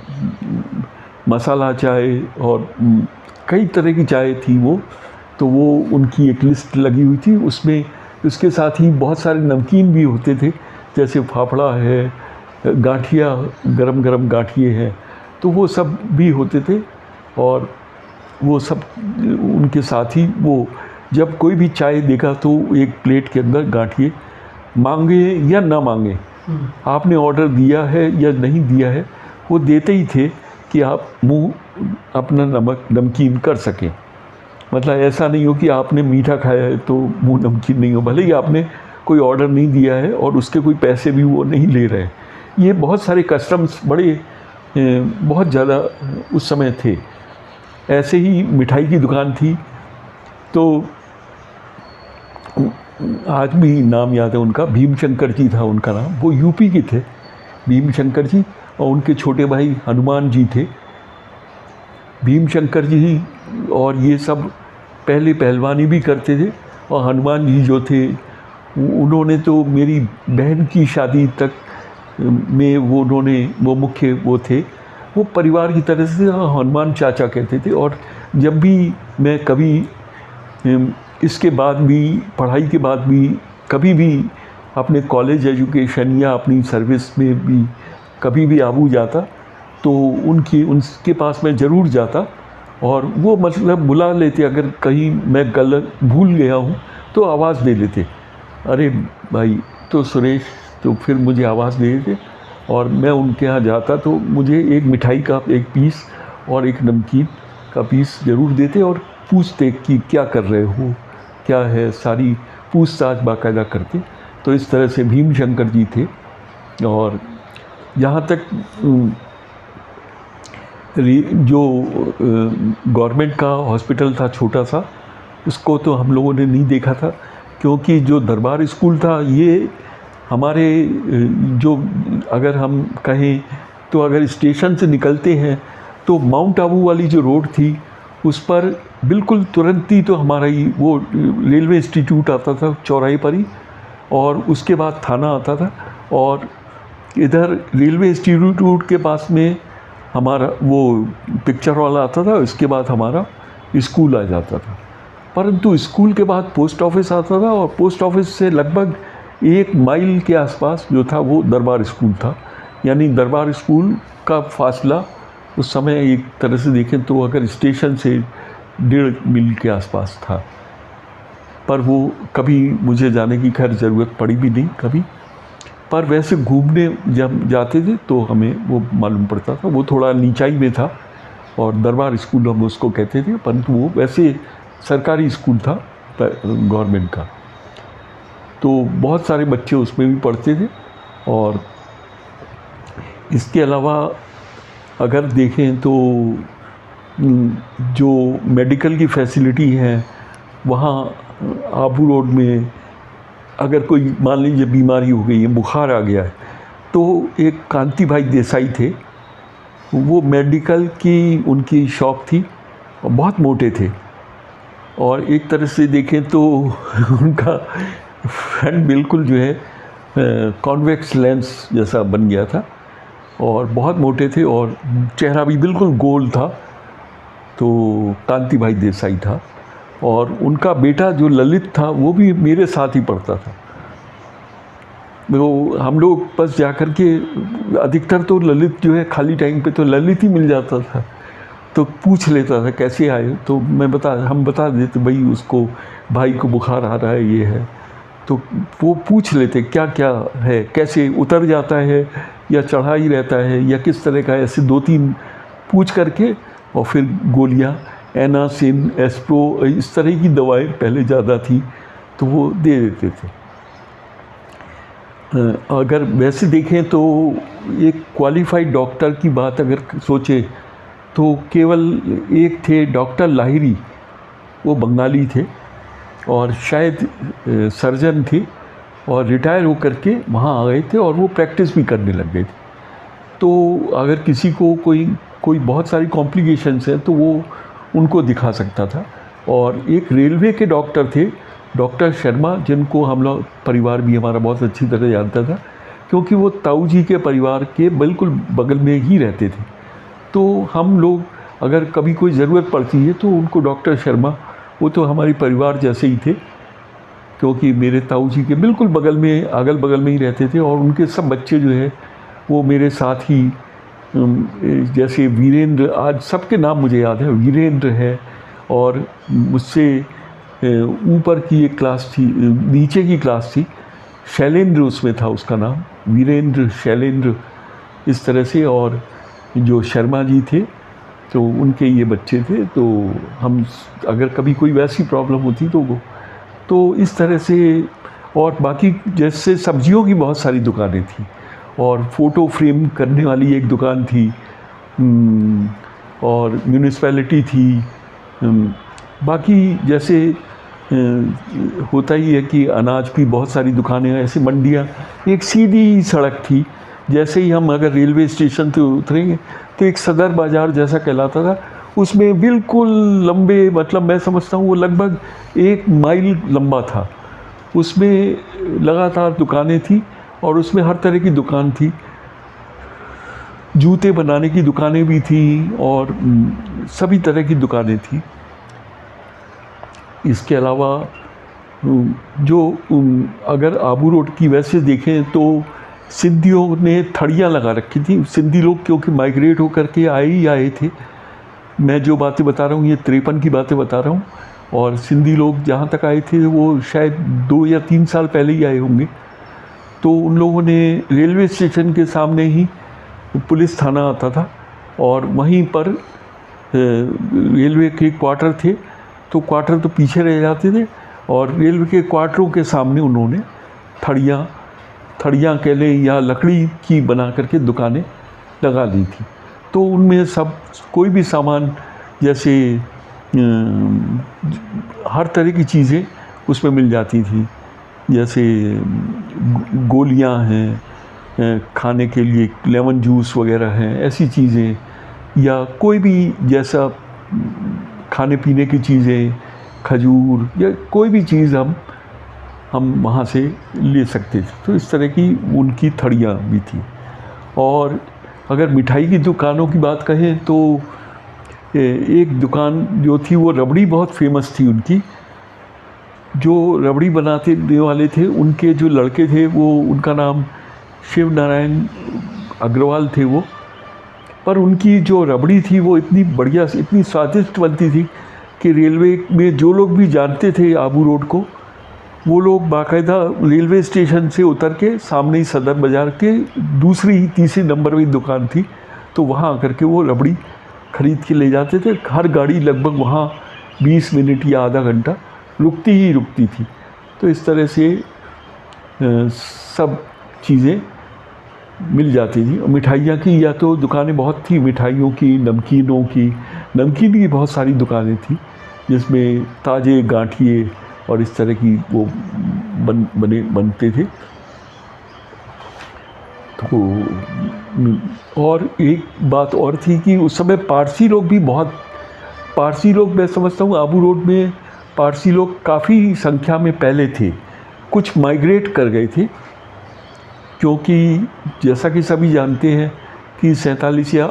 मसाला चाय, और कई तरह की चाय थी वो। तो वो उनकी एक लिस्ट लगी हुई थी, उसमें उसके साथ ही बहुत सारे नमकीन भी होते थे, जैसे फाफड़ा है, गाठिया, गरम गरम गाठिए हैं, तो वो सब भी होते थे। और वो सब उनके साथ ही वो जब कोई भी चाय देगा तो एक प्लेट के अंदर गाठिए, मांगे या ना मांगे, आपने ऑर्डर दिया है या नहीं दिया है, वो देते ही थे कि आप मुंह अपना नमकीन कर सकें। मतलब ऐसा नहीं हो कि आपने मीठा खाया है तो मुंह नमकीन नहीं हो, भले ही आपने कोई ऑर्डर नहीं दिया है और उसके कोई पैसे भी वो नहीं ले रहे। ये बहुत सारे कस्टम्स बड़े बहुत ज़्यादा उस समय थे। ऐसे ही मिठाई की दुकान थी, तो आज भी नाम याद है उनका, भीमशंकर जी था उनका नाम, वो यूपी के थे भीमशंकर जी, और उनके छोटे भाई हनुमान जी थे। भीमशंकर जी और ये सब पहले पहलवानी भी करते थे, और हनुमान जी जो थे उन्होंने तो मेरी बहन की शादी तक में वो मुख्य वो थे, वो परिवार की तरह से हनुमान चाचा कहते थे। और जब भी मैं कभी इसके बाद भी, पढ़ाई के बाद भी, कभी भी अपने कॉलेज एजुकेशन या अपनी सर्विस में भी कभी भी आबू जाता तो उनके पास मैं ज़रूर जाता, और वो मतलब बुला लेते। अगर कहीं मैं गलत भूल गया हूँ तो आवाज़ दे लेते, अरे भाई तो सुरेश, तो फिर मुझे आवाज़ दे देते और मैं उनके यहाँ जाता तो मुझे एक मिठाई का एक पीस और एक नमकीन का पीस ज़रूर देते, और पूछते कि क्या कर रहे हो, क्या है, सारी पूछताछ बाकायदा करते। तो इस तरह से भीमशंकर जी थे। और यहाँ तक जो गवर्नमेंट का हॉस्पिटल था छोटा सा, उसको तो हम लोगों ने नहीं देखा था, क्योंकि जो दरबार स्कूल था ये हमारे जो, अगर हम कहें तो अगर स्टेशन से निकलते हैं तो माउंट आबू वाली जो रोड थी उस पर बिल्कुल तुरंत ही तो हमारा ही वो रेलवे इंस्टीट्यूट आता था चौराहे पर ही, और उसके बाद थाना आता था, और इधर रेलवे इंस्टीट्यूट के पास में हमारा वो पिक्चर वाला आता था, इसके बाद हमारा स्कूल आ जाता था। परंतु स्कूल के बाद पोस्ट ऑफिस आता था, और पोस्ट ऑफिस से लगभग 1 माइल के आसपास जो था वो दरबार स्कूल था। यानी दरबार स्कूल का फासला उस समय एक तरह से देखें तो अगर स्टेशन से 1.5 मील के आसपास था। पर वो कभी मुझे जाने की खैर ज़रूरत पड़ी भी नहीं कभी, पर वैसे घूमने जब जाते थे तो हमें वो मालूम पड़ता था। वो थोड़ा नीचाई में था और दरबार स्कूल हम उसको कहते थे, परंतु वो वैसे सरकारी स्कूल था गवर्नमेंट का। तो बहुत सारे बच्चे उसमें भी पढ़ते थे। और इसके अलावा अगर देखें तो जो मेडिकल की फैसिलिटी है वहाँ आबू रोड में, अगर कोई मान लीजिए बीमारी हो गई है, बुखार आ गया है, तो एक कांति भाई देसाई थे, वो मेडिकल की उनकी शॉप थी और बहुत मोटे थे, और एक तरह से देखें तो उनका फ्रंट बिल्कुल जो है कॉन्वेक्स लेंस जैसा बन गया था, और बहुत मोटे थे और चेहरा भी बिल्कुल गोल था। तो कांति भाई देसाई था, और उनका बेटा जो ललित था वो भी मेरे साथ ही पढ़ता था। वो हम लोग बस जाकर के, अधिकतर तो ललित जो है खाली टाइम पे तो ललित ही मिल जाता था, तो पूछ लेता था कैसे आए, तो हम बता देते भाई उसको, भाई को बुखार आ रहा है, ये है। तो वो पूछ लेते क्या क्या है, कैसे उतर जाता है या चढ़ा ही रहता है या किस तरह का है, ऐसे 2-3 पूछ करके, और फिर गोलियाँ एनासिन, एस्प्रो, इस तरह की दवाएं पहले ज़्यादा थी तो वो दे देते थे। अगर वैसे देखें तो एक क्वालिफाइड डॉक्टर की बात अगर सोचें तो केवल एक थे डॉक्टर लाहिरी, वो बंगाली थे और शायद सर्जन थे और रिटायर होकर के वहाँ आ गए थे और वो प्रैक्टिस भी करने लग गए थे। तो अगर किसी को कोई बहुत सारी कॉम्प्लिकेशंस हैं तो वो उनको दिखा सकता था। और एक रेलवे के डॉक्टर थे, डॉक्टर शर्मा, जिनको हम लोग परिवार भी हमारा बहुत अच्छी तरह जानता था क्योंकि वो ताऊ जी के परिवार के बिल्कुल बगल में ही रहते थे। तो हम लोग अगर कभी कोई ज़रूरत पड़ती है तो उनको डॉक्टर शर्मा, वो तो हमारे परिवार जैसे ही थे क्योंकि मेरे ताऊ जी के बिल्कुल बगल में, अगल बगल में ही रहते थे और उनके सब बच्चे जो है वो मेरे साथ ही, जैसे वीरेंद्र, आज सबके नाम मुझे याद है, वीरेंद्र है और मुझसे ऊपर की एक क्लास थी, नीचे की क्लास थी, शैलेंद्र उसमें था उसका नाम, वीरेंद्र, शैलेंद्र, इस तरह से। और जो शर्मा जी थे तो उनके ये बच्चे थे। तो हम अगर कभी कोई वैसी प्रॉब्लम होती तो इस तरह से। और बाकी जैसे सब्जियों की बहुत सारी दुकानें थी और फ़ोटो फ्रेम करने वाली एक दुकान थी और म्यूनिसिपैलिटी थी। बाकी जैसे होता ही है कि अनाज की बहुत सारी दुकानें, ऐसे मंडियाँ, एक सीधी सड़क थी। जैसे ही हम अगर रेलवे स्टेशन से उतरेंगे तो एक सदर बाज़ार जैसा कहलाता था, उसमें बिल्कुल लंबे, मतलब मैं समझता हूँ वो लगभग 1 माइल लंबा था। उसमें लगातार दुकानें थी और उसमें हर तरह की दुकान थी, जूते बनाने की दुकानें भी थी और सभी तरह की दुकानें थी। इसके अलावा जो अगर आबू रोड की वैसे देखें तो सिंधियों ने थड़ियाँ लगा रखी थी। सिंधी लोग क्योंकि माइग्रेट होकर के आए थे। मैं जो बातें बता रहा हूँ ये 53 की बातें बता रहा हूँ और सिंधी लोग जहाँ तक आए थे वो शायद 2 या 3 साल पहले ही आए होंगे। तो उन लोगों ने रेलवे स्टेशन के सामने ही पुलिस थाना आता था और वहीं पर रेलवे के क्वार्टर थे, तो क्वार्टर तो पीछे रह जाते थे और रेलवे के क्वार्टरों के सामने उन्होंने थड़ियाँ कह लें या लकड़ी की बना करके दुकानें लगा ली थी। तो उनमें सब कोई भी सामान, जैसे हर तरह की चीज़ें उसमें मिल जाती थी, जैसे गोलियां हैं खाने के लिए, लेमन जूस वगैरह हैं, ऐसी चीज़ें, या कोई भी जैसा खाने पीने की चीज़ें, खजूर या कोई भी चीज़ हम वहाँ से ले सकते थे। तो इस तरह की उनकी थड़ियाँ भी थी। और अगर मिठाई की दुकानों की बात कहें तो एक दुकान जो थी वो रबड़ी बहुत फेमस थी उनकी। जो रबड़ी बनाते वाले थे उनके जो लड़के थे वो, उनका नाम शिव नारायण अग्रवाल थे वो। पर उनकी जो रबड़ी थी वो इतनी बढ़िया, इतनी स्वादिष्ट बनती थी कि रेलवे में जो लोग भी जानते थे आबू रोड को, वो लोग बाकायदा रेलवे स्टेशन से उतर के सामने ही सदर बाज़ार के दूसरी तीसरी नंबर में दुकान थी, तो वहाँ आकर के वो रबड़ी ख़रीद के ले जाते थे। हर गाड़ी लगभग वहाँ 20 मिनट या आधा घंटा रुकती थी। तो इस तरह से सब चीज़ें मिल जाती थी। मिठाइयाँ की या तो दुकानें बहुत थी, मिठाइयों की, नमकीनों की, नमकीन की बहुत सारी दुकानें थी जिसमें ताजे गांठिए और इस तरह की वो बनते थे। तो और एक बात और थी कि उस समय पारसी लोग मैं समझता हूँ आबू रोड में पारसी लोग काफ़ी संख्या में पहले थे। कुछ माइग्रेट कर गए थे क्योंकि जैसा कि सभी जानते हैं कि 47 या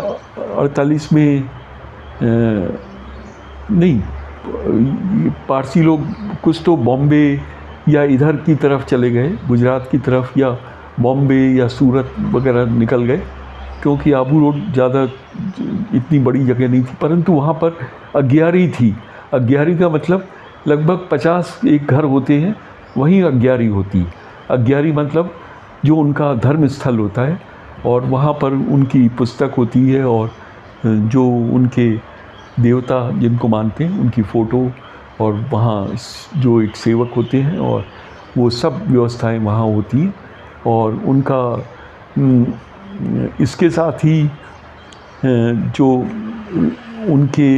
48 में पारसी लोग कुछ तो बॉम्बे या इधर की तरफ चले गए, गुजरात की तरफ, या बॉम्बे या सूरत वगैरह निकल गए, क्योंकि आबू रोड ज़्यादा इतनी बड़ी जगह नहीं थी। परंतु वहाँ पर अग्यारी थी। अग्यारी का मतलब लगभग 50 एक घर होते हैं, वहीं अग्यारी होती है। अग्यारी मतलब जो उनका धर्म स्थल होता है और वहाँ पर उनकी पुस्तक होती है और जो उनके देवता जिनको मानते हैं उनकी फ़ोटो, और वहाँ जो एक सेवक होते हैं और वो सब व्यवस्थाएं वहाँ होती हैं। और उनका इसके साथ ही जो उनके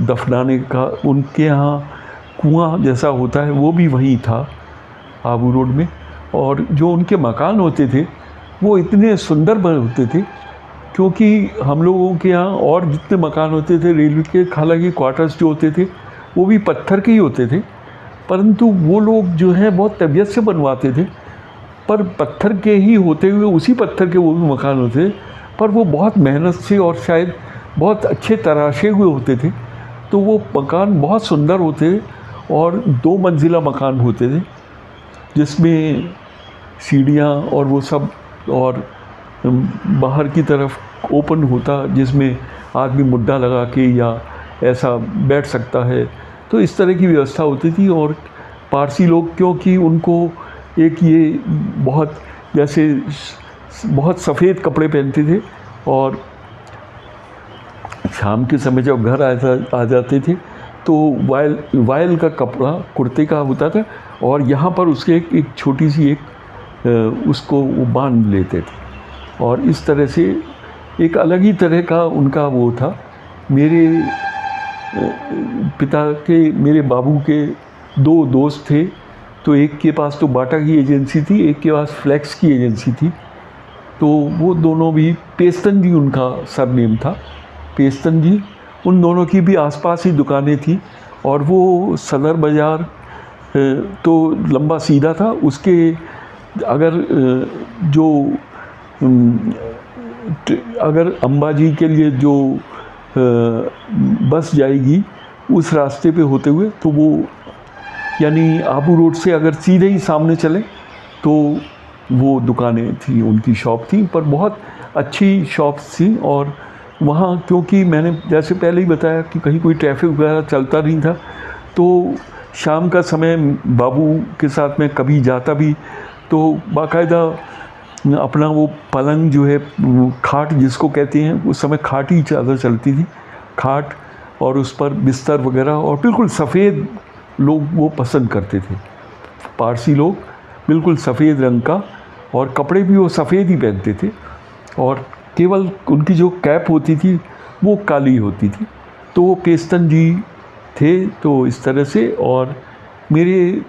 दफनाने का उनके यहाँ कुआं जैसा होता है वो भी वहीं था आबू रोड में। और जो उनके मकान होते थे वो इतने सुंदर होते थे, क्योंकि हम लोगों के यहाँ और जितने मकान होते थे रेलवे के, हालांकि क्वार्टर्स जो होते थे वो भी पत्थर के ही होते थे, परंतु वो लोग जो हैं बहुत तबीयत से बनवाते थे। पर पत्थर के ही होते हुए उसी पत्थर के वो भी मकान होते थे, पर वो बहुत मेहनत से और शायद बहुत अच्छे तराशे हुए होते थे, तो वो मकान बहुत सुंदर होते थे। और 2 मंजिला मकान होते थे जिसमें सीढ़ियाँ और वो सब, और बाहर की तरफ ओपन होता जिसमें आदमी मुड्डा लगा के या ऐसा बैठ सकता है, तो इस तरह की व्यवस्था होती थी। और पारसी लोग क्योंकि उनको एक ये बहुत जैसे बहुत सफ़ेद कपड़े पहनते थे, और शाम के समय जब घर आ जाते थे तो वायल का कपड़ा कुर्ते का होता था, और यहाँ पर उसके एक छोटी सी उसको वो बांध लेते थे। और इस तरह से एक अलग ही तरह का उनका वो था। मेरे पिता के, मेरे बाबू के 2 दोस्त थे, तो एक के पास तो बाटा की एजेंसी थी, एक के पास फ्लैक्स की एजेंसी थी। तो वो दोनों भी, पेस्तन जी उनका सरनेम था, पेस्तन जी, उन दोनों की भी आसपास ही दुकानें थी। और वो सदर बाज़ार तो लंबा सीधा था, उसके अगर अगर अंबाजी के लिए जो बस जाएगी उस रास्ते पे होते हुए, तो वो यानी आबू रोड से अगर सीधे ही सामने चले तो वो दुकानें थी, उनकी शॉप थी, पर बहुत अच्छी शॉप्स थी। और वहाँ क्योंकि मैंने जैसे पहले ही बताया कि कहीं कोई ट्रैफिक वगैरह चलता नहीं था, तो शाम का समय बाबू के साथ मैं कभी जाता भी तो बाकायदा अपना वो पलंग जो है, खाट जिसको कहते हैं, उस समय खाट ही ज़्यादा चलती थी, खाट, और उस पर बिस्तर वगैरह, और बिल्कुल सफ़ेद लोग वो पसंद करते थे, पारसी लोग, बिल्कुल सफ़ेद रंग का, और कपड़े भी वो सफ़ेद ही पहनते थे, और केवल उनकी जो कैप होती थी वो काली होती थी। तो वो पेस्तन जी थे। तो इस तरह से, और मेरे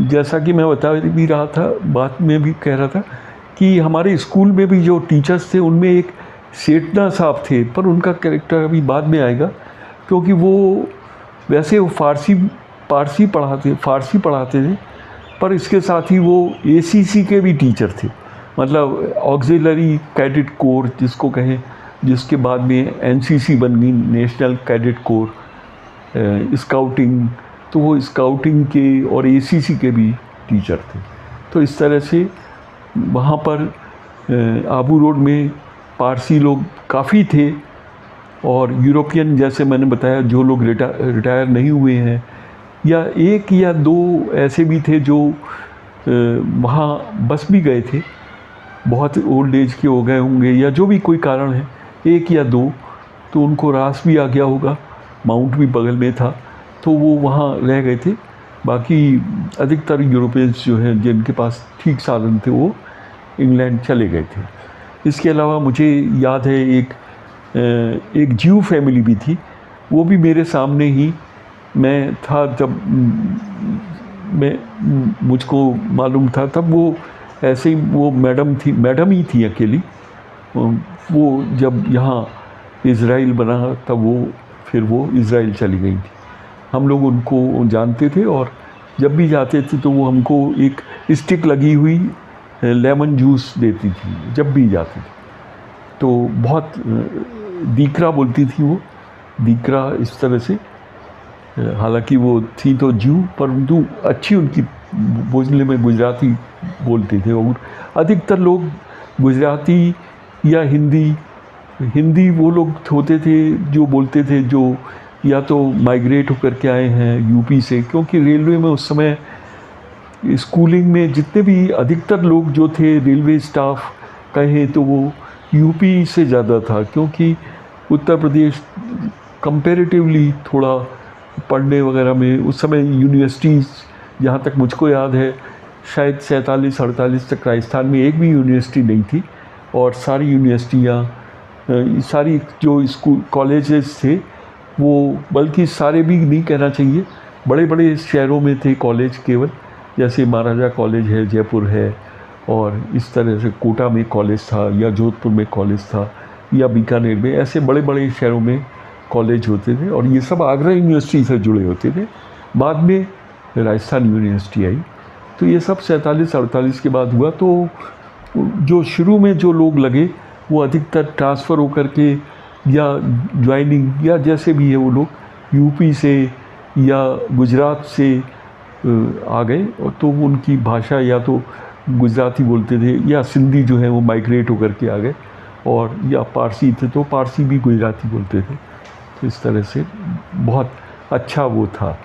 जैसा कि मैं बता भी रहा था, बात में भी कह रहा था कि हमारे स्कूल में भी जो टीचर्स थे उनमें एक सेठना साहब थे, पर उनका कैरेक्टर अभी बाद में आएगा, क्योंकि वो वैसे वो फारसी पढ़ाते थे, पर इसके साथ ही वो ACC के भी टीचर थे, मतलब ऑक्सिलरी कैडेट कोर जिसको कहें, जिसके बाद में NCC बन गई, नेशनल कैडेट कोर, स्काउटिंग, तो वो स्काउटिंग के और ACC के भी टीचर थे। तो इस तरह से वहाँ पर आबू रोड में पारसी लोग काफ़ी थे, और यूरोपियन, जैसे मैंने बताया, जो लोग रिटायर नहीं हुए हैं, या 1 या 2 ऐसे भी थे जो वहाँ बस भी गए थे, बहुत ओल्ड एज के हो गए होंगे, या जो भी कोई कारण है, 1 या 2, तो उनको रास भी आ गया होगा, माउंट भी बगल में था, तो वो वहाँ रह गए थे। बाकी अधिकतर यूरोपियंस जो हैं, जिनके पास ठीक साधन थे, वो इंग्लैंड चले गए थे। इसके अलावा मुझे याद है एक ज्यू फैमिली भी थी, वो भी मेरे सामने ही, मैं था जब मुझको मालूम था, तब वो ऐसे ही, वो मैडम ही थी अकेली। वो जब यहाँ इज़राइल बना तब फिर वो इज़राइल चली गई थी। हम लोग उनको जानते थे, और जब भी जाते थे तो वो हमको एक स्टिक लगी हुई लेमन जूस देती थी जब भी जाते थे। तो बहुत दीकरा बोलती थी वो, दीकरा इस तरह से, हालांकि वो थी तो ज्यू, परंतु अच्छी उनकी बोलने में गुजराती बोलते थे, और अधिकतर लोग गुजराती या हिंदी वो लोग होते थे जो बोलते थे, जो या तो माइग्रेट होकर के आए हैं यूपी से, क्योंकि रेलवे में उस समय स्कूलिंग में जितने भी अधिकतर लोग जो थे, रेलवे स्टाफ कहें तो वो यूपी से ज़्यादा था, क्योंकि उत्तर प्रदेश कंपैरेटिवली थोड़ा पढ़ने वगैरह में उस समय यूनिवर्सिटीज़, जहाँ तक मुझको याद है, शायद 47-48 तक राजस्थान में एक भी यूनिवर्सिटी नहीं थी, और सारी यूनिवर्सिटियाँ, सारी जो स्कूल कॉलेजेस थे वो, बल्कि सारे भी नहीं कहना चाहिए, बड़े बड़े शहरों में थे कॉलेज केवल, जैसे महाराजा कॉलेज है जयपुर है, और इस तरह से कोटा में कॉलेज था, या जोधपुर में कॉलेज था, या बीकानेर में, ऐसे बड़े बड़े शहरों में कॉलेज होते थे, और ये सब आगरा यूनिवर्सिटी से जुड़े होते थे। बाद में राजस्थान यूनिवर्सिटी आई, तो ये सब 47-48 के बाद हुआ। तो जो शुरू में जो लोग लगे वो अधिकतर ट्रांसफ़र होकर के या ज्वाइनिंग या जैसे भी है वो लोग यूपी से या गुजरात से आ गए, और तो उनकी भाषा या तो गुजराती बोलते थे, या सिंधी जो है वो माइग्रेट होकर के आ गए, और या पारसी थे तो पारसी भी गुजराती बोलते थे। तो इस तरह से बहुत अच्छा वो था।